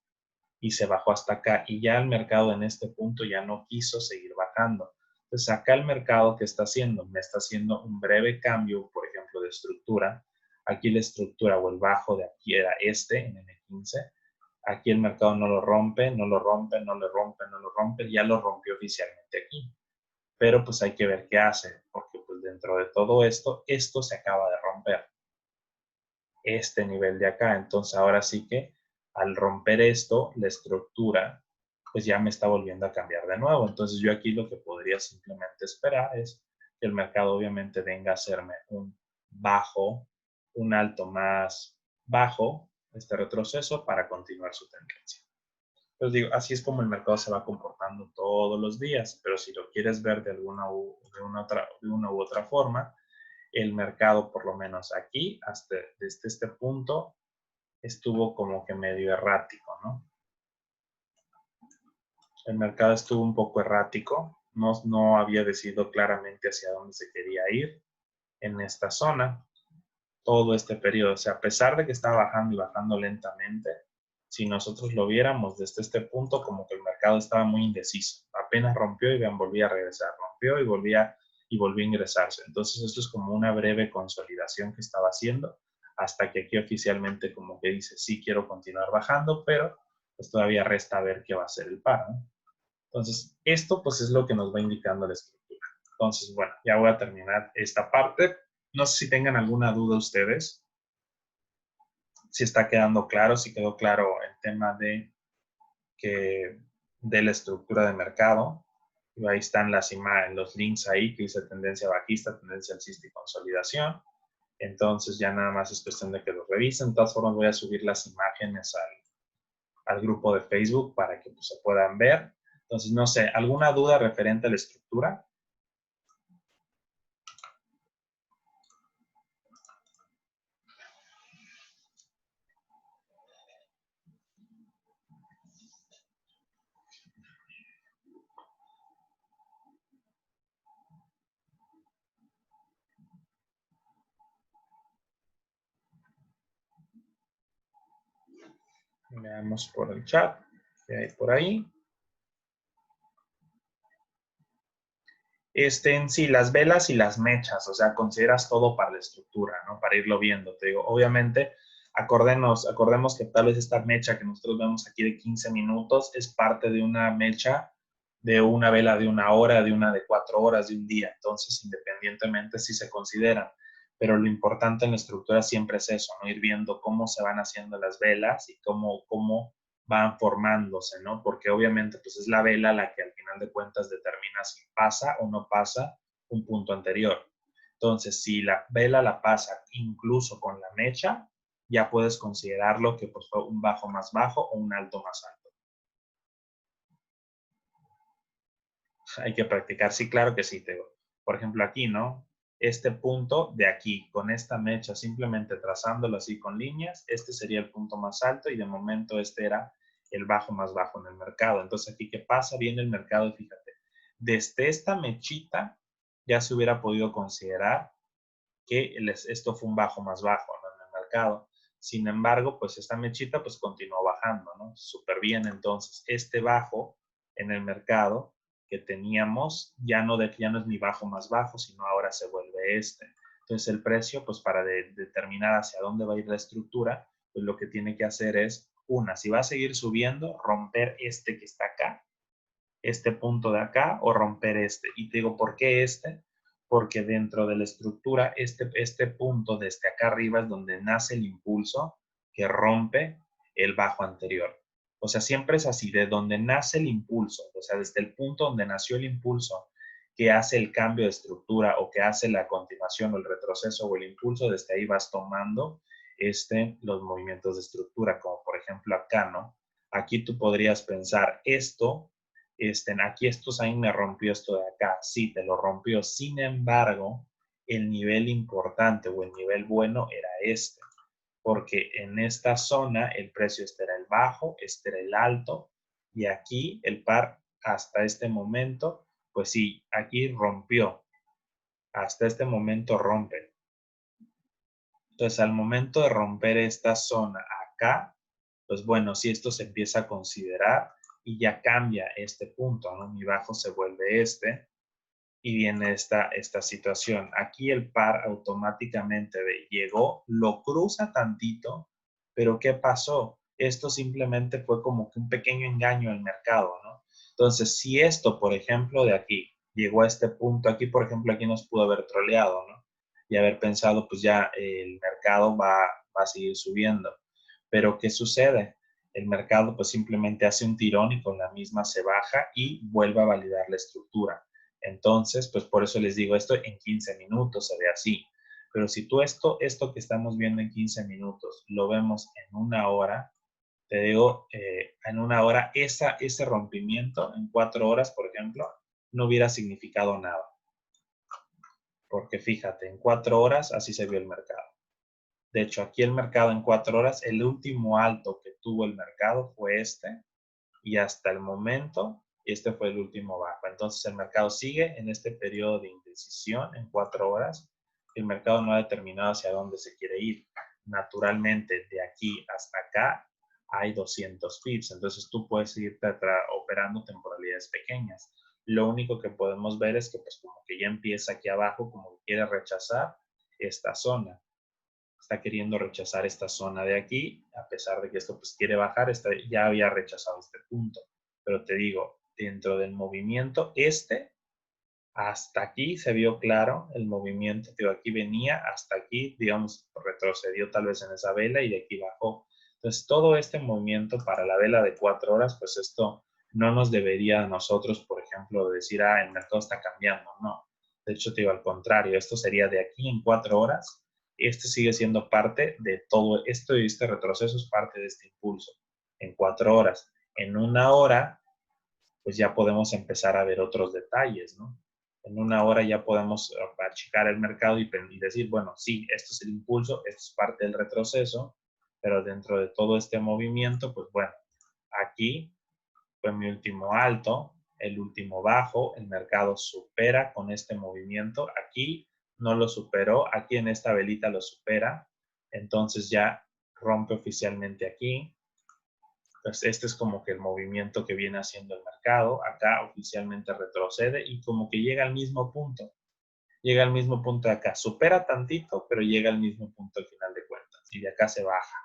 y se bajó hasta acá y ya el mercado en este punto ya no quiso seguir bajando. Entonces acá el mercado, ¿qué está haciendo? Me está haciendo un breve cambio, por ejemplo, de estructura. Aquí la estructura o el bajo de aquí era este en N15. Aquí el mercado no lo rompe, no lo rompe, no lo rompe, no lo rompe, ya lo rompió oficialmente aquí. Pero pues hay que ver qué hace, porque pues dentro de todo esto, esto se acaba de romper. Este nivel de acá, entonces ahora sí que al romper esto, la estructura, pues ya me está volviendo a cambiar de nuevo. Entonces yo aquí lo que podría simplemente esperar es que el mercado obviamente venga a hacerme un bajo, un alto más bajo, este retroceso para continuar su tendencia. Pues digo, así es como el mercado se va comportando todos los días, pero si lo quieres ver de una u otra forma, el mercado, por lo menos aquí, hasta desde este punto, estuvo como que medio errático, ¿no? El mercado estuvo un poco errático, no había decidido claramente hacia dónde se quería ir en esta zona todo este periodo. O sea, a pesar de que estaba bajando y bajando lentamente, si nosotros lo viéramos desde este punto, como que el mercado estaba muy indeciso. Apenas rompió y volvía a regresar, rompió y volvía a ingresarse. Entonces, esto es como una breve consolidación que estaba haciendo hasta que aquí oficialmente como que dice, sí quiero continuar bajando, pero pues todavía resta ver qué va a ser el par, ¿no? Entonces, esto pues es lo que nos va indicando la estructura. Entonces, bueno, ya voy a terminar esta parte. No sé si tengan alguna duda ustedes, si está quedando claro, si quedó claro el tema de la estructura de mercado. Y ahí están los links ahí que dice tendencia bajista, tendencia alcista y consolidación. Entonces ya nada más es cuestión de que lo revisen. De todas formas voy a subir las imágenes al grupo de Facebook para que pues, se puedan ver. Entonces, no sé, ¿alguna duda referente a la estructura? Veamos por el chat, ¿qué hay por ahí? En sí, las velas y las mechas, o sea, consideras todo para la estructura, ¿no? Para irlo viendo. Te digo, obviamente, acordemos que tal vez esta mecha que nosotros vemos aquí de 15 minutos es parte de una mecha de una vela de una hora, de una de 4 horas, de un día. Entonces, independientemente sí se consideran. Pero lo importante en la estructura siempre es eso, ¿no? Ir viendo cómo se van haciendo las velas y cómo van formándose, ¿no? Porque obviamente pues es la vela la que al final de cuentas determina si pasa o no pasa un punto anterior. Entonces, si la vela la pasa incluso con la mecha, ya puedes considerarlo que pues, fue un bajo más bajo o un alto más alto. Hay que practicar, sí, claro que sí, Teo. Por ejemplo, aquí, ¿no? Este punto de aquí, con esta mecha, simplemente trazándolo así con líneas, este sería el punto más alto y de momento este era el bajo más bajo en el mercado. Entonces, aquí, ¿qué pasa? Viene el mercado y fíjate, desde esta mechita ya se hubiera podido considerar que esto fue un bajo más bajo, ¿no? En el mercado. Sin embargo, pues esta mechita pues continuó bajando, ¿no? Súper bien, entonces este bajo en el mercado que teníamos ya no es ni bajo más bajo, sino ahora se vuelve este. Entonces el precio, pues para determinar hacia dónde va a ir la estructura, pues lo que tiene que hacer es, si va a seguir subiendo, romper este que está acá, este punto de acá, o romper este. Y te digo, ¿por qué este? Porque dentro de la estructura, este punto desde acá arriba es donde nace el impulso que rompe el bajo anterior. O sea, siempre es así, de donde nace el impulso, o sea, desde el punto donde nació el impulso que hace el cambio de estructura o que hace la continuación o el retroceso o el impulso, desde ahí vas tomando los movimientos de estructura, como por ejemplo acá, ¿no? Aquí tú podrías pensar esto, aquí estos ahí me rompió esto de acá, sí, te lo rompió, sin embargo, el nivel importante o el nivel bueno era este, porque en esta zona el precio este era el bajo, este era el alto, y aquí el par hasta este momento, pues sí, aquí rompió, hasta este momento rompe. Entonces, al momento de romper esta zona acá, pues bueno, si esto se empieza a considerar y ya cambia este punto, ¿no? Mi bajo se vuelve este y viene esta situación. Aquí el par automáticamente llegó, lo cruza tantito, pero ¿qué pasó? Esto simplemente fue como que un pequeño engaño al mercado, ¿no? Entonces, si esto, por ejemplo, de aquí llegó a este punto, aquí, por ejemplo, aquí nos pudo haber troleado, ¿no? Y haber pensado, pues ya el mercado va a seguir subiendo. Pero ¿qué sucede? El mercado pues simplemente hace un tirón y con la misma se baja y vuelve a validar la estructura. Entonces, pues por eso les digo, esto en 15 minutos se ve así. Pero si tú esto que estamos viendo en 15 minutos lo vemos en una hora, te digo, en una hora ese rompimiento en 4 horas, por ejemplo, no hubiera significado nada. Porque fíjate, en 4 horas así se vio el mercado. De hecho, aquí el mercado en 4 horas, el último alto que tuvo el mercado fue este, y hasta el momento, este fue el último bajo. Entonces, el mercado sigue en este periodo de indecisión en 4 horas. El mercado no ha determinado hacia dónde se quiere ir. Naturalmente, de aquí hasta acá hay 200 pips. Entonces, tú puedes irte operando temporalidades pequeñas. Lo único que podemos ver es que, pues, como que ya empieza aquí abajo, como que quiere rechazar esta zona, está queriendo rechazar esta zona de aquí, a pesar de que esto pues quiere bajar, ya había rechazado este punto. Pero te digo, dentro del movimiento hasta aquí se vio claro el movimiento, digo, aquí venía, hasta aquí, digamos, retrocedió tal vez en esa vela y de aquí bajó. Entonces, todo este movimiento para la vela de 4 horas, pues esto no nos debería a nosotros, por ejemplo, decir, el mercado está cambiando, no. De hecho, te digo, al contrario, esto sería de aquí en 4 horas, este sigue siendo parte de todo esto y este retroceso es parte de este impulso en 4 horas. En una hora, pues ya podemos empezar a ver otros detalles, ¿no? En una hora ya podemos achicar el mercado y decir, bueno, sí, esto es el impulso, esto es parte del retroceso, pero dentro de todo este movimiento, pues bueno, aquí fue mi último alto, el último bajo, el mercado supera con este movimiento, aquí no lo superó, aquí en esta velita lo supera, entonces ya rompe oficialmente aquí. Entonces este es como que el movimiento que viene haciendo el mercado, acá oficialmente retrocede y como que llega al mismo punto, de acá, supera tantito, pero llega al mismo punto al final de cuentas y de acá se baja.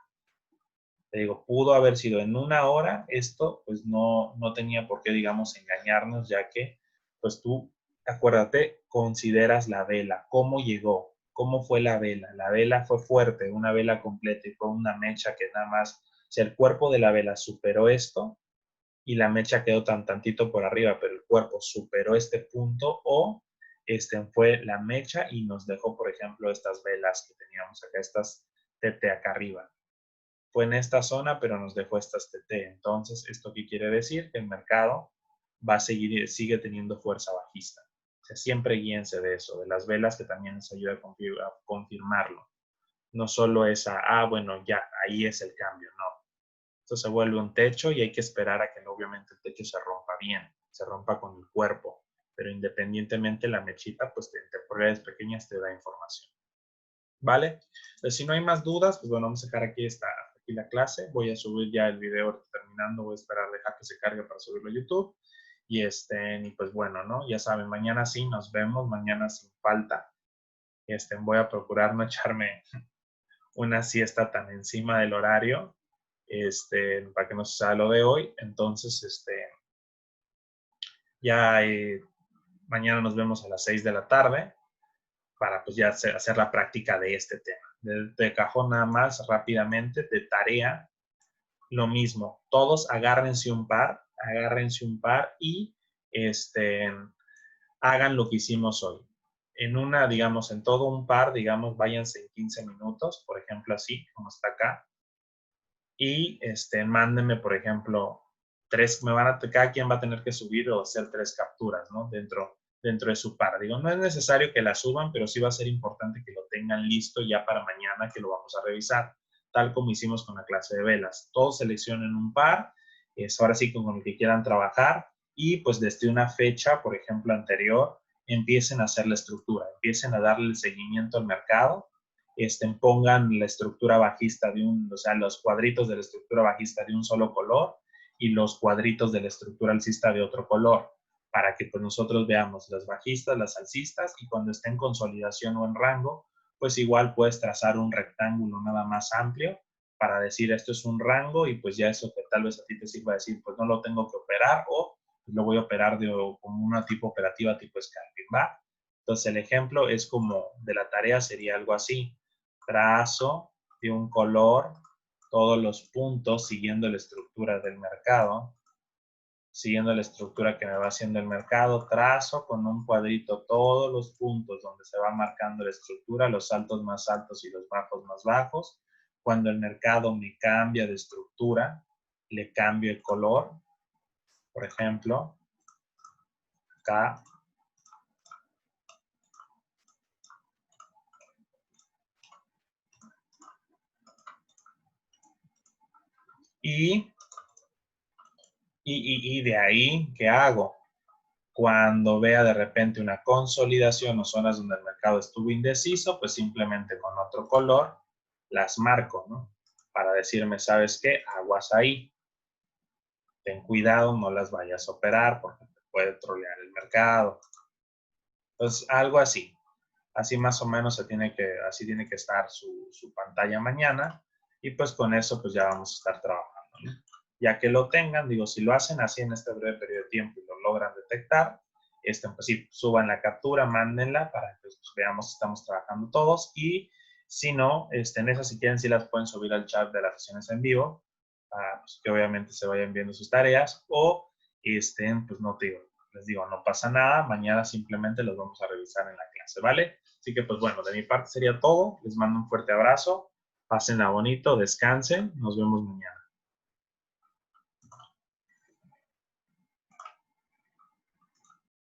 Te digo, pudo haber sido en una hora, esto pues no tenía por qué, digamos, engañarnos, ya que pues tú, acuérdate, consideras la vela, cómo llegó, cómo fue la vela fue fuerte, una vela completa y fue una mecha que nada más, si el cuerpo de la vela superó esto y la mecha quedó tantito por arriba, pero el cuerpo superó este punto o fue la mecha y nos dejó, por ejemplo, estas velas que teníamos acá, estas TT acá arriba fue en esta zona, pero nos dejó estas TT. Entonces, ¿esto qué quiere decir? Que el mercado va a sigue teniendo fuerza bajista. O sea, siempre guíense de eso, de las velas que también les ayuda a confirmarlo. No solo esa, bueno, ya, ahí es el cambio, no. Esto se vuelve un techo y hay que esperar a que obviamente el techo se rompa bien, se rompa con el cuerpo. Pero independientemente la mechita, pues en temporalidades pequeñas te da información. ¿Vale? Entonces, si no hay más dudas, pues bueno, vamos a dejar aquí aquí la clase. Voy a subir ya el video terminando. Voy a esperar dejar que se cargue para subirlo a YouTube. Y pues bueno, ¿no? Ya saben, mañana sí nos vemos, mañana sin falta. Voy a procurar no echarme una siesta tan encima del horario, para que no sea lo de hoy. Entonces, ya mañana nos vemos a las 6 de la tarde para pues ya hacer la práctica de este tema. De cajón nada más, rápidamente, de tarea, lo mismo. Todos agárrense un par y hagan lo que hicimos hoy. Digamos, en todo un par, digamos, váyanse en 15 minutos, por ejemplo, así, como está acá. Y mándenme, por ejemplo, cada quien va a tener que subir o hacer 3 capturas, ¿no? Dentro de su par. Digo, no es necesario que la suban, pero sí va a ser importante que lo tengan listo ya para mañana que lo vamos a revisar, tal como hicimos con la clase de velas. Todos seleccionen un par, ahora sí con el que quieran trabajar y pues desde una fecha, por ejemplo, anterior, empiecen a hacer la estructura, empiecen a darle el seguimiento al mercado, pongan la estructura bajista o sea, los cuadritos de la estructura bajista de un solo color y los cuadritos de la estructura alcista de otro color, para que pues nosotros veamos las bajistas, las alcistas, y cuando esté en consolidación o en rango, pues igual puedes trazar un rectángulo nada más amplio para decir esto es un rango y pues ya eso que tal vez a ti te sirva decir pues no lo tengo que operar o lo voy a operar como una tipo operativa tipo scalping, ¿va? Entonces el ejemplo es como de la tarea sería algo así, trazo de un color todos los puntos siguiendo la estructura del mercado, siguiendo la estructura que me va haciendo el mercado, trazo con un cuadrito todos los puntos donde se va marcando la estructura, los altos más altos y los bajos más bajos. Cuando el mercado me cambia de estructura, le cambio el color, por ejemplo, acá. Y de ahí, ¿qué hago? Cuando vea de repente una consolidación o zonas donde el mercado estuvo indeciso, pues simplemente con otro color las marco, ¿no? Para decirme, ¿sabes qué? Aguas ahí. Ten cuidado, no las vayas a operar porque te puede trolear el mercado. Entonces, algo así. Así más o menos así tiene que estar su pantalla mañana. Y pues con eso pues ya vamos a estar trabajando, ¿no? Ya que lo tengan, digo, si lo hacen así en este breve periodo de tiempo y lo logran detectar, pues sí, suban la captura, mándenla para que pues, veamos si estamos trabajando todos. Y si no, en esas si quieren, sí las pueden subir al chat de las sesiones en vivo, para pues, que obviamente se vayan viendo sus tareas. O, pues no te digo, les digo, no pasa nada, mañana simplemente los vamos a revisar en la clase, ¿vale? Así que pues bueno, de mi parte sería todo. Les mando un fuerte abrazo. Pásenla bonito, descansen. Nos vemos mañana.